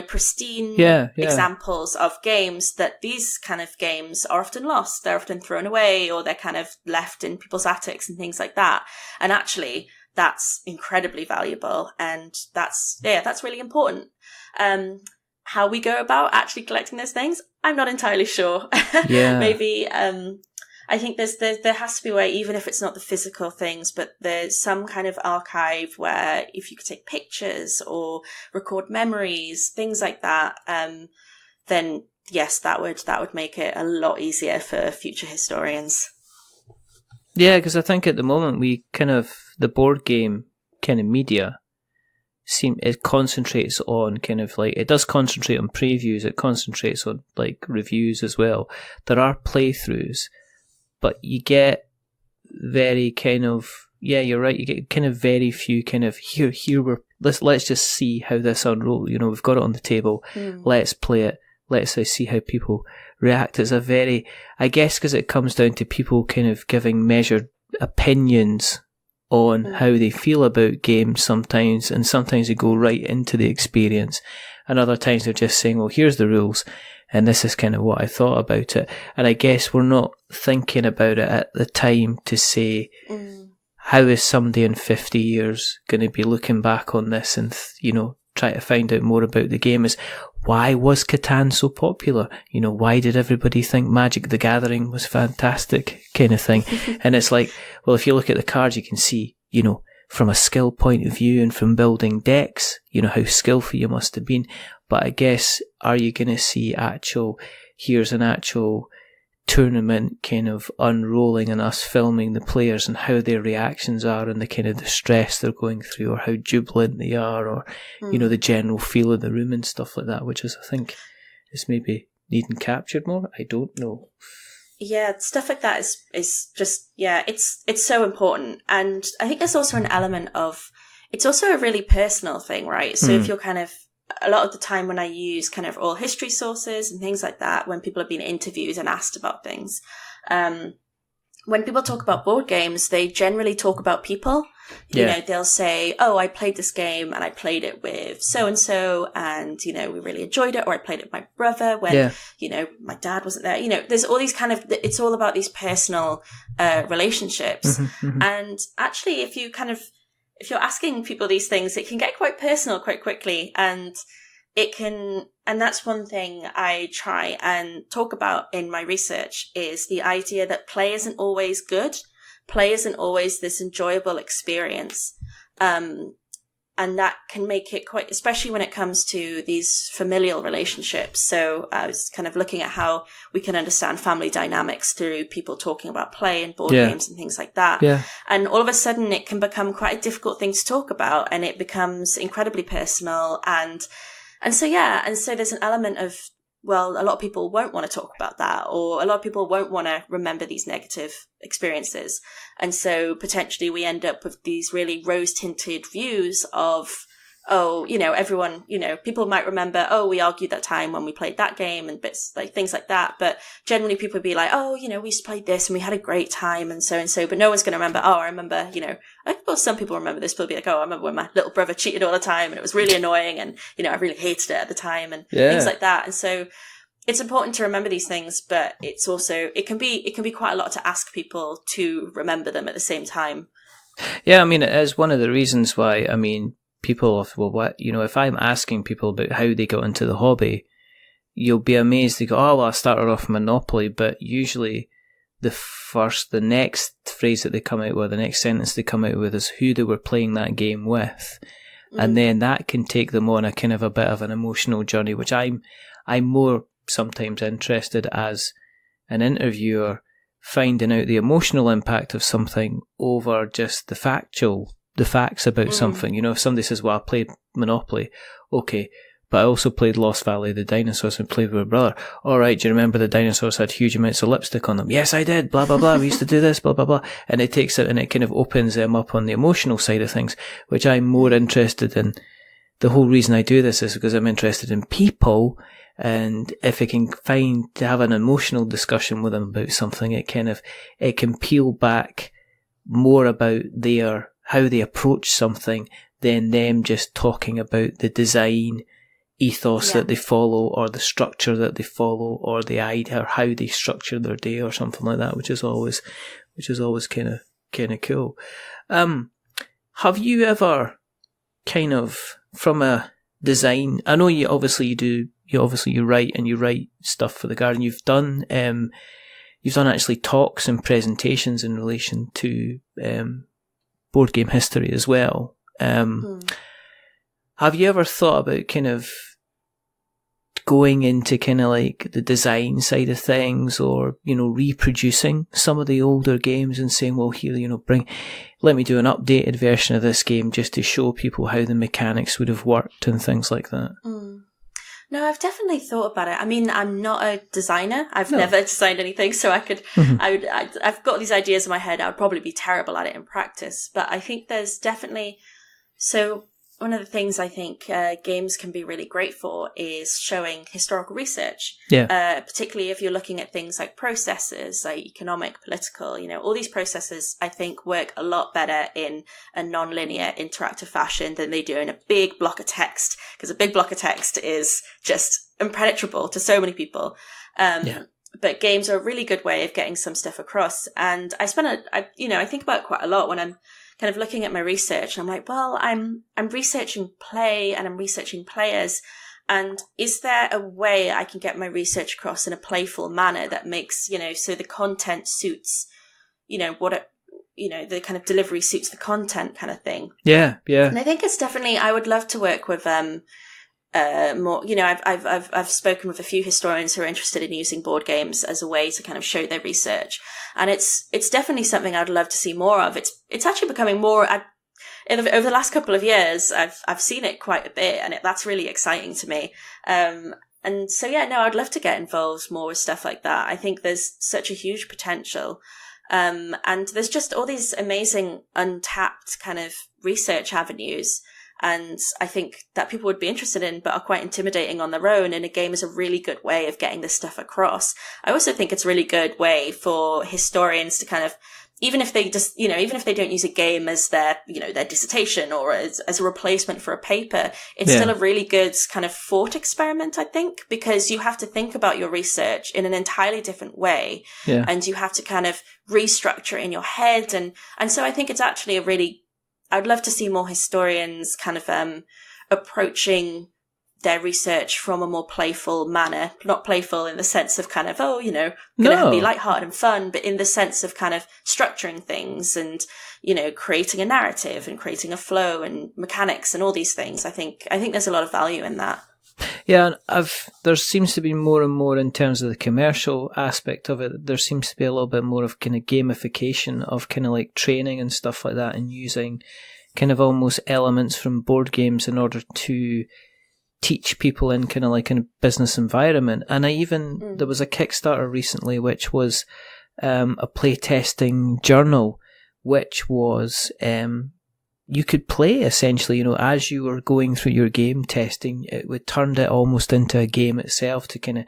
pristine examples of games, that these kind of games are often lost. They're often thrown away, or they're kind of left in people's attics and things like that. And actually, that's incredibly valuable. And that's really important. How we go about actually collecting those things, I'm not entirely sure. Yeah. Maybe, I think there has to be a way, even if it's not the physical things, but there's some kind of archive where if you could take pictures or record memories, things like that, then yes, that would make it a lot easier for future historians. Yeah, because I think at the moment the board game kind of media, it concentrates on it does concentrate on previews, it concentrates on like reviews as well. There are playthroughs, but you get very you're right, you get kind of very few let's just see how this unrolls. We've got it on the table, let's play it, let's see how people react. It's a very, I guess, because it comes down to people kind of giving measured opinions on how they feel about games sometimes, and sometimes they go right into the experience, and other times they're just saying, well, here's the rules, and this is kind of what I thought about it. And I guess we're not thinking about it at the time to say, how is somebody in 50 years going to be looking back on this and, try to find out more about the game? Is why was Catan so popular? Why did everybody think Magic the Gathering was fantastic, kind of thing? And it's like, well, if you look at the cards, you can see, from a skill point of view and from building decks, how skillful you must have been. But I guess, are you going to see here's an actual tournament kind of unrolling and us filming the players and how their reactions are and the kind of the stress they're going through, or how jubilant they are, or the general feel of the room and stuff like that, which is, I think, is maybe needing captured more. I don't know. Yeah, stuff like that is just, it's so important. And I think there's also an element of, it's also a really personal thing, right? So if you're kind of, a lot of the time when I use kind of oral history sources and things like that, when people have been interviewed and asked about things, when people talk about board games, they generally talk about people. They'll say, oh, I played this game and I played it with so-and-so and, we really enjoyed it. Or I played it with my brother when, my dad wasn't there. There's all these kind of, it's all about these personal relationships. And actually, if you're asking people these things, it can get quite personal quite quickly, and that's one thing I try and talk about in my research, is the idea that play isn't always good. Play isn't always this enjoyable experience. And that can make it quite, especially when it comes to these familial relationships. So I was kind of looking at how we can understand family dynamics through people talking about play and board games and things like that. Yeah. And all of a sudden it can become quite a difficult thing to talk about, and it becomes incredibly personal. And so there's an element of, well, a lot of people won't want to talk about that, or a lot of people won't want to remember these negative experiences. And so potentially we end up with these really rose-tinted views of, everyone, people might remember, we argued that time when we played that game and bits like things like that. But generally people would be like, we used to play this and we had a great time and so, but no one's going to remember, I remember, I suppose some people remember this, but be like, I remember when my little brother cheated all the time and it was really annoying and, I really hated it at the time and things like that. And so it's important to remember these things, but it's also, it can be quite a lot to ask people to remember them at the same time. Yeah, it is one of the reasons why, people, if I'm asking people about how they got into the hobby, you'll be amazed. They go, I started off Monopoly, but usually the next phrase that they come out with, the next sentence they come out with is who they were playing that game with. And then that can take them on a kind of a bit of an emotional journey, which I'm more sometimes interested as an interviewer finding out the emotional impact of something over just the facts about something. You know, if somebody says, well, I played Monopoly, okay, but I also played Lost Valley of the Dinosaurs and played with my brother. All right, do you remember the dinosaurs had huge amounts of lipstick on them? Yes, I did, blah, blah, blah. We used to do this, blah, blah, blah. And it takes it and it kind of opens them up on the emotional side of things, which I'm more interested in. The whole reason I do this is because I'm interested in people, and if I can find to have an emotional discussion with them about something, it can peel back more about how they approach something than them just talking about the design ethos that they follow, or the structure that they follow, or the idea, or how they structure their day, or something like that, which is always kind of cool. Have you ever kind of, from a design, I know you write stuff for the Guardian. You've done actually talks and presentations in relation to board game history as well. Have you ever thought about kind of going into kind of like the design side of things, or, you know, reproducing some of the older games and saying, well, here, you know, let me do an updated version of this game just to show people how the mechanics would have worked and things like that? No, I've definitely thought about it. I mean, I'm not a designer. I've never designed anything, so I've got these ideas in my head. I would probably be terrible at it in practice, but I think there's definitely, so one of the things I think games can be really great for is showing historical research. Yeah. Particularly if you're looking at things like processes, like economic, political, you know, all these processes I think work a lot better in a non-linear interactive fashion than they do in a big block of text, because a big block of text is just impenetrable to so many people. But games are a really good way of getting some stuff across. And I think about it quite a lot when I'm kind of looking at my research. I'm like, well, I'm researching play and I'm researching players. And is there a way I can get my research across in a playful manner that makes, you know, so the content suits, you know, the kind of delivery suits the content kind of thing. Yeah. Yeah. And I think it's definitely, I would love to work with, more, you know, I've spoken with a few historians who are interested in using board games as a way to kind of show their research, and it's definitely something I'd love to see more of. It's actually becoming more over the last couple of years. I've seen it quite a bit, and that's really exciting to me. And so I'd love to get involved more with stuff like that. I think there's such a huge potential, and there's just all these amazing untapped kind of research avenues. And I think that people would be interested in, but are quite intimidating on their own. And a game is a really good way of getting this stuff across. I also think it's a really good way for historians to kind of, even if they don't use a game as their dissertation or as a replacement for a paper, it's still a really good kind of thought experiment, I think, because you have to think about your research in an entirely different way. Yeah. And you have to kind of restructure it in your head. And so I think it's actually I'd love to see more historians kind of approaching their research from a more playful manner. Not playful in the sense of kind of, going to be lighthearted and fun, but in the sense of kind of structuring things and, you know, creating a narrative and creating a flow and mechanics and all these things. I think there's a lot of value in that. Yeah, there seems to be more and more in terms of the commercial aspect of it. There seems to be a little bit more of kind of gamification of kind of like training and stuff like that, and using kind of almost elements from board games in order to teach people in kind of like a business environment. And there was a Kickstarter recently which was a playtesting journal, which was you could play essentially, you know, as you were going through your game testing, it would turn it almost into a game itself to kind of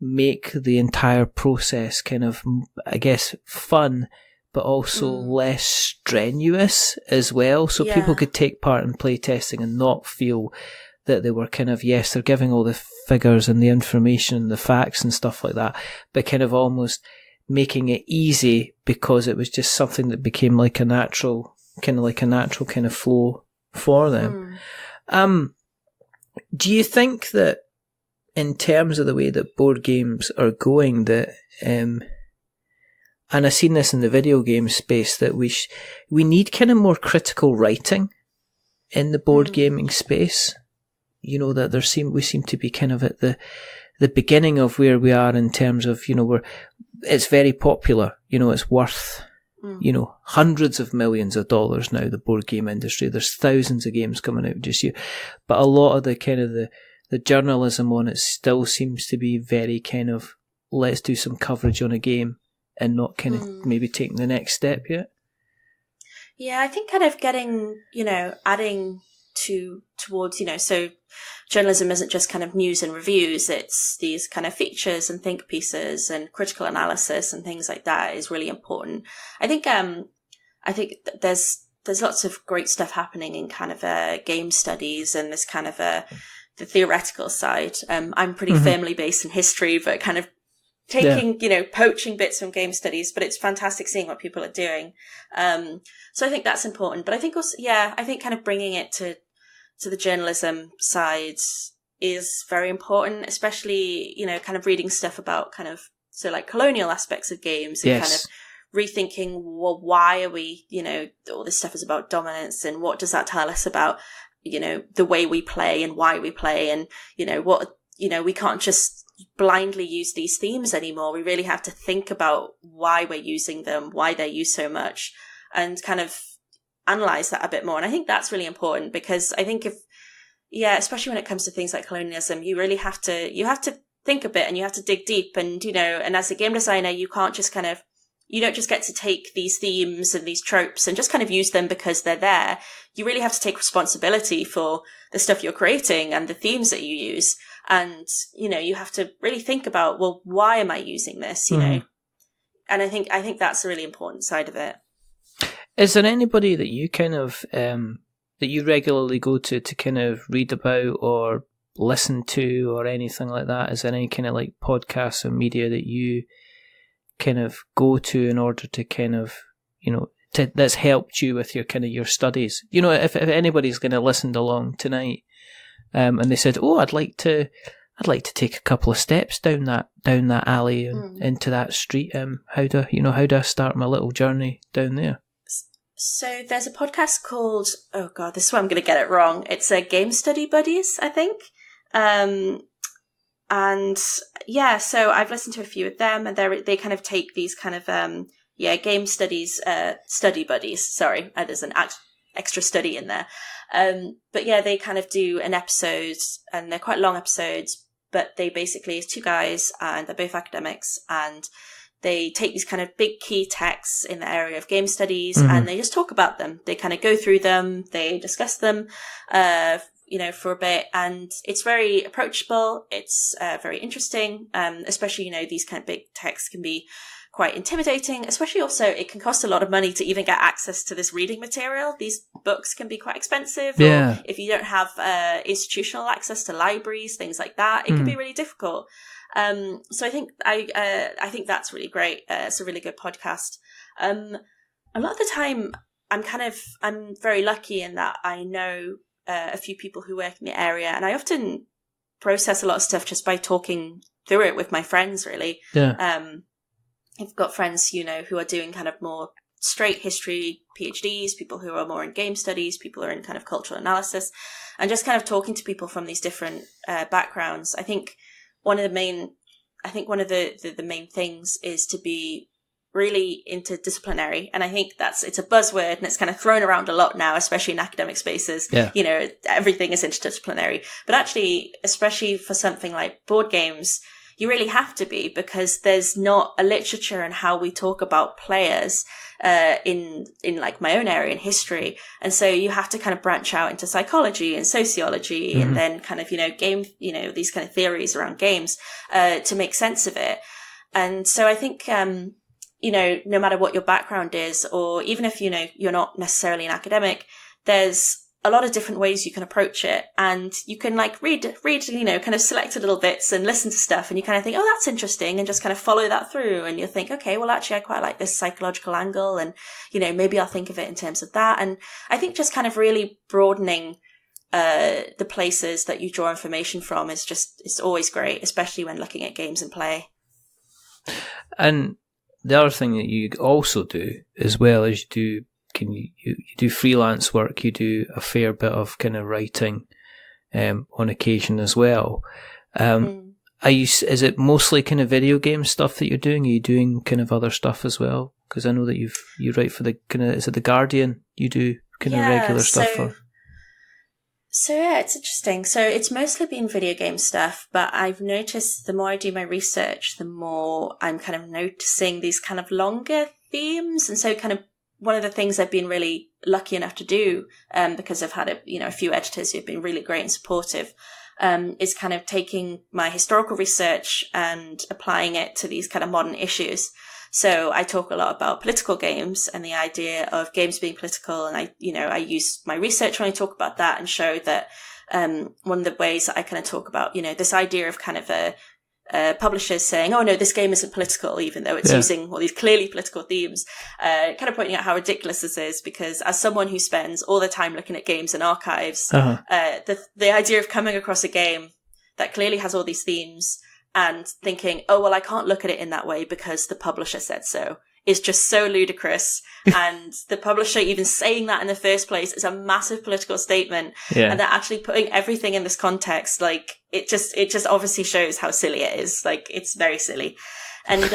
make the entire process kind of, I guess, fun, but also less strenuous as well. So people could take part in play testing and not feel that they were kind of, yes, they're giving all the figures and the information and the facts and stuff like that, but kind of almost making it easy because it was just something that became like a natural kind of flow for them. Do you think that in terms of the way that board games are going, that and I've seen this in the video game space, that we need kind of more critical writing in the board gaming space? You know, that we seem to be kind of at the beginning of where we are in terms of, you know, it's very popular. You know, it's worth, you know, hundreds of millions of dollars now, the board game industry. There's thousands of games coming out just here. But a lot of the kind of the journalism on it still seems to be very kind of, let's do some coverage on a game and not kind of maybe taking the next step yet. Yeah, I think kind of getting, you know, adding towards, you know, so journalism isn't just kind of news and reviews, it's these kind of features and think pieces and critical analysis and things like that is really important. I think there's lots of great stuff happening in kind of game studies and this kind of the theoretical side. I'm pretty firmly based in history, but kind of taking, you know, poaching bits from game studies, but it's fantastic seeing what people are doing. So I think that's important, but I think also, I think kind of bringing it to the journalism side is very important, especially, you know, kind of reading stuff about kind of, so like colonial aspects of games and kind of rethinking, well, why are we, you know, all this stuff is about dominance and what does that tell us about, you know, the way we play and why we play and, you know, what, you know, we can't just blindly use these themes anymore. We really have to think about why we're using them, why they're used so much, and kind of analyze that a bit more. And I think that's really important because I think especially when it comes to things like colonialism, you really have to think a bit and you have to dig deep. And, you know, and as a game designer, you don't just get to take these themes and these tropes and just kind of use them because they're there. You really have to take responsibility for the stuff you're creating and the themes that you use. And, you know, you have to really think about, well, why am I using this? You know? And I think that's a really important side of it. Is there anybody that you kind of, that you regularly go to kind of read about or listen to or anything like that? Is there any kind of like podcasts or media that you kind of go to in order to kind of, you know, that's helped you with your kind of your studies? You know, if anybody's going to listen along tonight, and they said, "Oh, I'd like to take a couple of steps down that alley and into that street. How do I start my little journey down there?" So there's a podcast called, oh god, this is where I'm going to get it wrong. It's a Game Study Buddies, I think. And yeah, so I've listened to a few of them, and they kind of take these kind of game studies, study buddies. Sorry, there's an extra study in there. But yeah, they kind of do an episode, and they're quite long episodes, but they basically, it's two guys, and they're both academics, and they take these kind of big key texts in the area of game studies, and they just talk about them. They kind of go through them, they discuss them, you know, for a bit, and it's very approachable. It's very interesting, especially, you know, these kind of big texts can be quite intimidating, especially also it can cost a lot of money to even get access to this reading material. These books can be quite expensive, or if you don't have institutional access to libraries, things like that, it can be really difficult. So I think that's really great. It's a really good podcast. A lot of the time I'm very lucky in that I know a few people who work in the area, and I often process a lot of stuff just by talking through it with my friends, really. I've got friends, you know, who are doing kind of more straight history PhDs, people who are more in game studies, people who are in kind of cultural analysis, and just kind of talking to people from these different backgrounds. I think one of the main things is to be really interdisciplinary. And I think it's a buzzword and it's kind of thrown around a lot now, especially in academic spaces. Yeah. You know, everything is interdisciplinary. But actually, especially for something like board games, you really have to be, because there's not a literature in how we talk about players in like my own area in history. And so you have to kind of branch out into psychology and sociology and then kind of, you know, these kind of theories around games to make sense of it. And so I think, you know, no matter what your background is, or even if, you know, you're not necessarily an academic, there's a lot of different ways you can approach it, and you can like read, you know, kind of selected little bits and listen to stuff, and you kind of think, oh, that's interesting, and just kind of follow that through, and you'll think, okay, well, actually, I quite like this psychological angle, and, you know, maybe I'll think of it in terms of that. And I think just kind of really broadening the places that you draw information from it's always great, especially when looking at games and play. And the other thing that you also do, as well as you do freelance work, you do a fair bit of kind of writing on occasion as well. And Is it mostly kind of video game stuff that you're doing? Are you doing kind of other stuff as well? Because I know that you write for the kind of, is it The Guardian? You do kind of regular stuff for? So yeah, it's interesting. So it's mostly been video game stuff, but I've noticed the more I do my research, the more I'm kind of noticing these kind of longer themes. And so kind of one of the things I've been really lucky enough to do, because I've had a few editors who've been really great and supportive, is kind of taking my historical research and applying it to these kind of modern issues. So I talk a lot about political games and the idea of games being political. And I use my research when I talk about that and show that, one of the ways that I kind of talk about, this idea of kind of publishers saying, oh no, this game isn't political, even though it's using all these clearly political themes, kind of pointing out how ridiculous this is, because as someone who spends all the time looking at games and archives, the idea of coming across a game that clearly has all these themes and thinking, oh, well, I can't look at it in that way because the publisher said so, is just so ludicrous. And the publisher even saying that in the first place is a massive political statement. Yeah. And they're actually putting everything in this context. Like, it just obviously shows how silly it is. Like, it's very silly. And,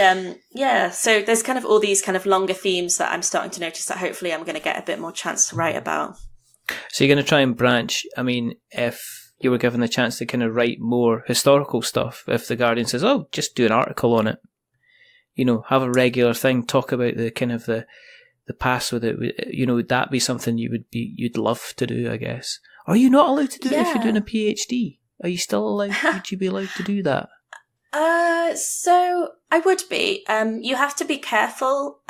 so there's kind of all these kind of longer themes that I'm starting to notice that hopefully I'm going to get a bit more chance to write about. So you're going to try and branch. I mean, if you were given the chance to kind of write more historical stuff, if The Guardian says, oh, just do an article on it, have a regular thing, talk about the kind of the past with it, would that be something you'd love to do, I guess? Are you not allowed to do it if you're doing a PhD? Are you still allowed, would you be allowed to do that? So I would be. You have to be careful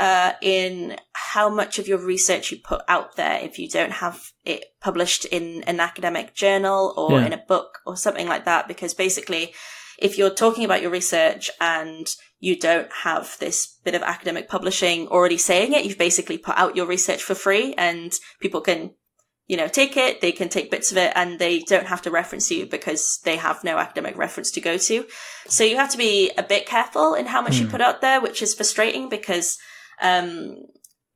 in how much of your research you put out there if you don't have it published in an academic journal or in a book or something like that, because basically if you're talking about your research and you don't have this bit of academic publishing already saying it, you've basically put out your research for free and people can take it, they can take bits of it, and they don't have to reference you because they have no academic reference to go to. So you have to be a bit careful in how much you put out there, which is frustrating because I've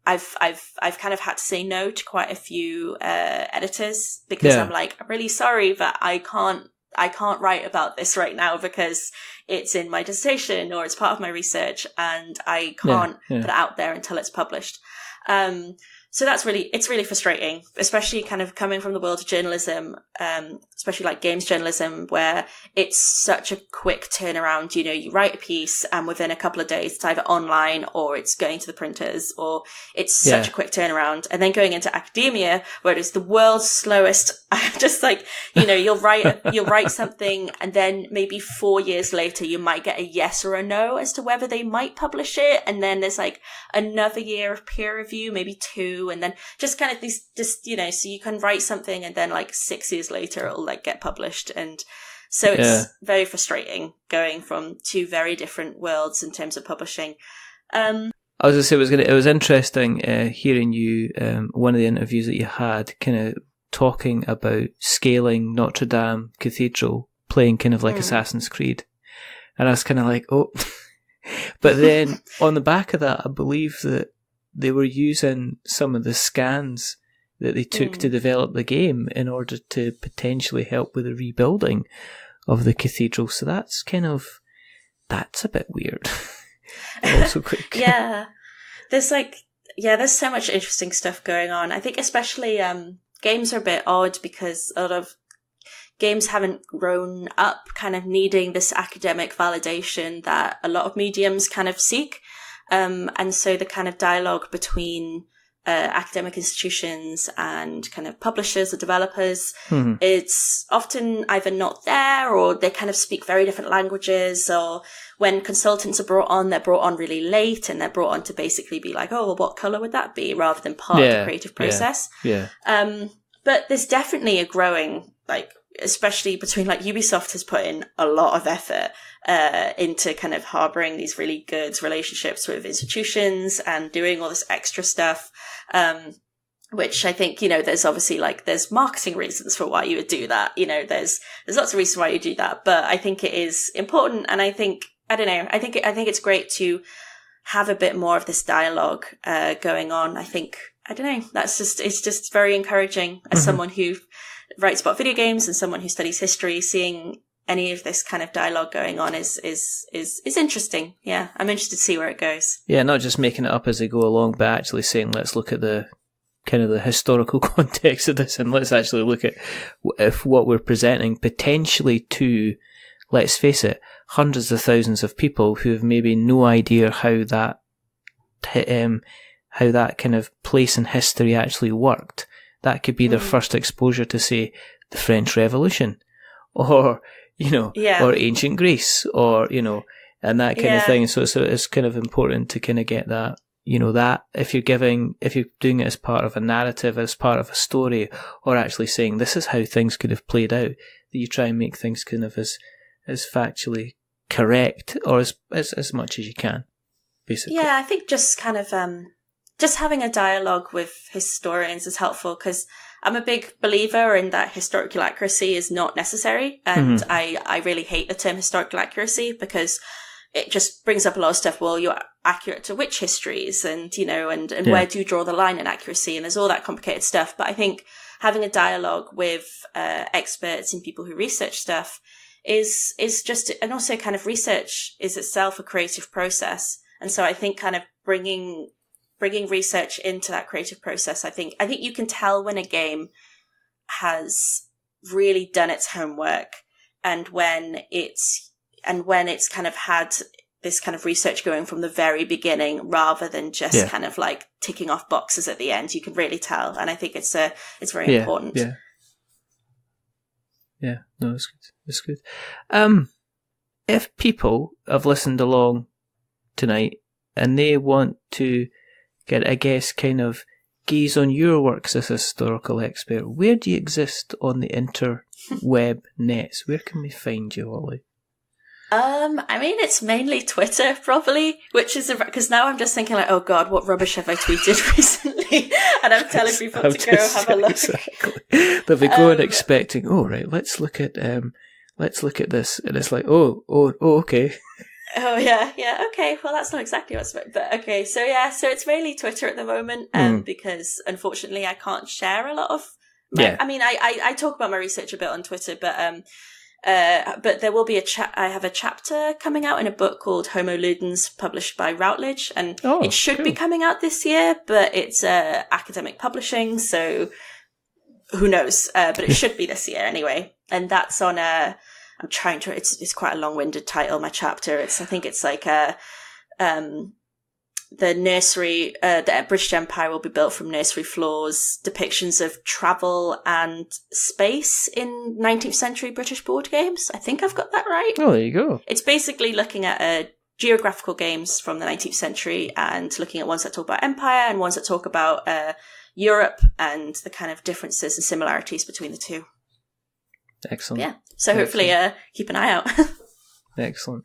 kind of had to say no to quite a few editors because I'm like, I'm really sorry, but I can't write about this right now because it's in my dissertation or it's part of my research, and I can't put it out there until it's published. So it's really frustrating, especially kind of coming from the world of journalism, especially like games journalism, where it's such a quick turnaround. You write a piece and within a couple of days, it's either online or it's going to the printers, or it's such a quick turnaround. And then going into academia, where it's the world's slowest, just like, you'll write something and then maybe 4 years later, you might get a yes or a no as to whether they might publish it. And then there's like another year of peer review, maybe 2. And then just kind of these, so you can write something and then like 6 years later, it'll like get published. And so it's very frustrating going from two very different worlds in terms of publishing. I was going to say, it was interesting hearing you, one of the interviews that you had, kind of talking about scaling Notre Dame Cathedral, playing kind of like Assassin's Creed. And I was kind of like, oh. But then on the back of that, I believe that they were using some of the scans that they took to develop the game in order to potentially help with the rebuilding of the cathedral. So that's a bit weird. Also quick. There's so much interesting stuff going on. I think especially games are a bit odd because a lot of games haven't grown up kind of needing this academic validation that a lot of mediums kind of seek. And so the kind of dialogue between academic institutions and kind of publishers or developers, it's often either not there or they kind of speak very different languages, or when consultants are brought on, they're brought on really late and they're brought on to basically be like, oh, well, what colour would that be? Rather than part of the creative process. But there's definitely a growing, like, especially between like Ubisoft has put in a lot of effort into kind of harboring these really good relationships with institutions and doing all this extra stuff, which I think, there's obviously like there's marketing reasons for why you would do that. There's lots of reasons why you do that, but I think it is important. And I think it's great to have a bit more of this dialogue going on. It's just very encouraging as someone who writes about video games and someone who studies history, seeing any of this kind of dialogue going on is interesting. Yeah, I'm interested to see where it goes. Yeah, not just making it up as they go along, but actually saying, let's look at the kind of the historical context of this, and let's actually look at if what we're presenting potentially to, let's face it, hundreds of thousands of people who have maybe no idea how that kind of place in history actually worked. That could be their first exposure to, say, the French Revolution, or or ancient Greece, or and that kind of thing. So it's kind of important to kind of get that. That if you're doing it as part of a narrative, as part of a story, or actually saying this is how things could have played out, that you try and make things kind of as factually correct, or as much as you can, basically. Yeah, I think just kind of just having a dialogue with historians is helpful, because I'm a big believer in that historical accuracy is not necessary, and I really hate the term historical accuracy, because it just brings up a lot of stuff. Well, you're accurate to which histories, and where do you draw the line in accuracy? And there's all that complicated stuff. But I think having a dialogue with experts and people who research stuff is just, and also kind of research is itself a creative process. And so I think kind of bringing research into that creative process, I think you can tell when a game has really done its homework, and when it's kind of had this kind of research going from the very beginning, rather than just kind of like ticking off boxes at the end. You can really tell, and I think it's very important. Yeah, no, it's good. It's good. If people have listened along tonight and they want to get, I guess, kind of gaze on your works as a historical expert, where do you exist on the interweb nets? Where can we find you, Holly? I mean, it's mainly Twitter, probably, which is because now I'm just thinking like, oh God, what rubbish have I tweeted recently? And I'm telling people to go have a look. Exactly. They'll be going expecting, oh right, let's look at this, and it's like, oh, okay. Oh yeah, okay. Well, that's not exactly what's, but okay. So it's mainly Twitter at the moment, because unfortunately I can't share a lot of. I mean, I talk about my research a bit on Twitter, but there will be I have a chapter coming out in a book called Homo Ludens, published by Routledge, and it should be coming out this year, but it's academic publishing, so who knows? But it should be this year anyway. And that's on I'm trying to. It's quite a long-winded title. My chapter. I think it's like the nursery, the British Empire will be built from nursery floors, depictions of travel and space in 19th century British board games. I think I've got that right. Oh, there you go. It's basically looking at geographical games from the 19th century and looking at ones that talk about empire and ones that talk about Europe and the kind of differences and similarities between the two. Excellent. Yeah. So hopefully keep an eye out. Excellent.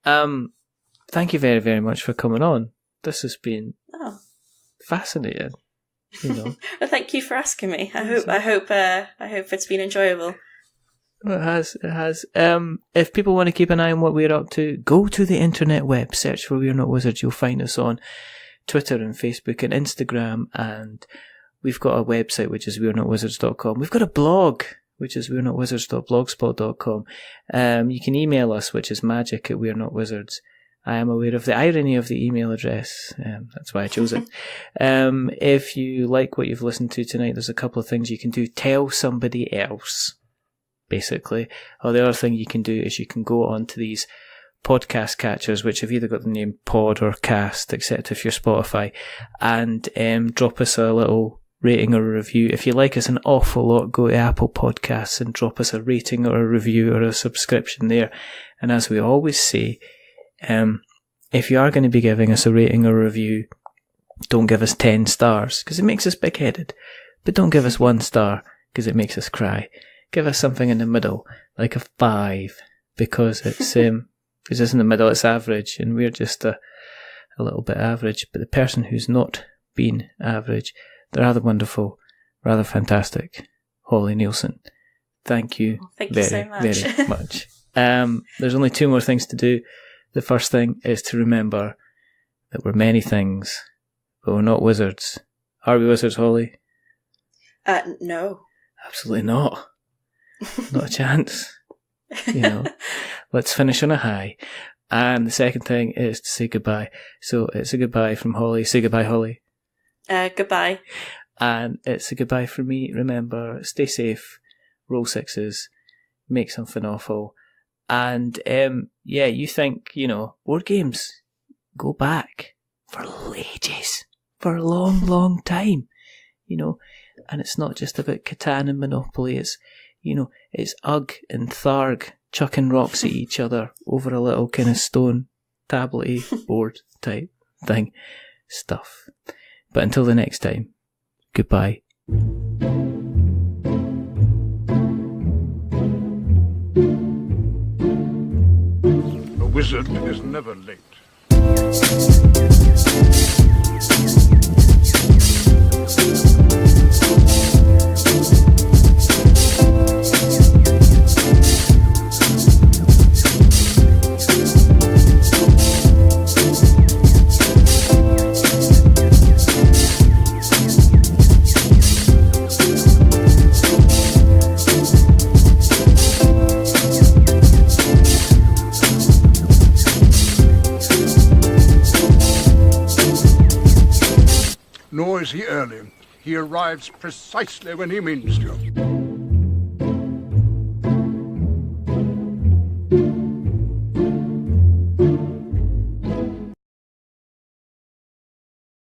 Thank you very, very much for coming on. This has been fascinating. Well, thank you for asking me. I hope it's been enjoyable. Well, it has. If people want to keep an eye on what we're up to, go to the internet web, search for We're Not Wizards. You'll find us on Twitter and Facebook and Instagram, and we've got a website which is we'renotwizards.com. We've got a blog which is we'renotwizards.blogspot.com. You can email us, which is magic@we'renotwizards. I am aware of the irony of the email address. That's why I chose it. If you like what you've listened to tonight, there's a couple of things you can do. Tell somebody else, basically. Or the other thing you can do is you can go onto these podcast catchers, which have either got the name Pod or Cast, except if you're Spotify, and drop us a little rating or a review. If you like us an awful lot, go to Apple Podcasts and drop us a rating or a review or a subscription there. And as we always say, if you are going to be giving us a rating or a review, don't give us 10 stars because it makes us big-headed. But don't give us 1 star because it makes us cry. Give us something in the middle, like a 5, because it's in the middle, it's average, and we're just a little bit average. But the person who's not been average, the rather wonderful, rather fantastic Holly Nielsen. Thank you, very much. There's only 2 more things to do. The first thing is to remember that we're many things, but we're not wizards. Are we wizards, Holly? No. Absolutely not. Not a chance. You know, let's finish on a high. And the second thing is to say goodbye. So it's a goodbye from Holly. Say goodbye, Holly. Goodbye. And it's a goodbye from me. Remember, stay safe, roll sixes, make something awful. And, you think, board games, go back for ages, for a long, long time, and it's not just about Catan and Monopoly, it's Ugg and Tharg chucking rocks at each other over a little kind of stone tablet-y board type thing stuff. But until the next time, goodbye. A wizard is never late. Nor is he early. He arrives precisely when he means to.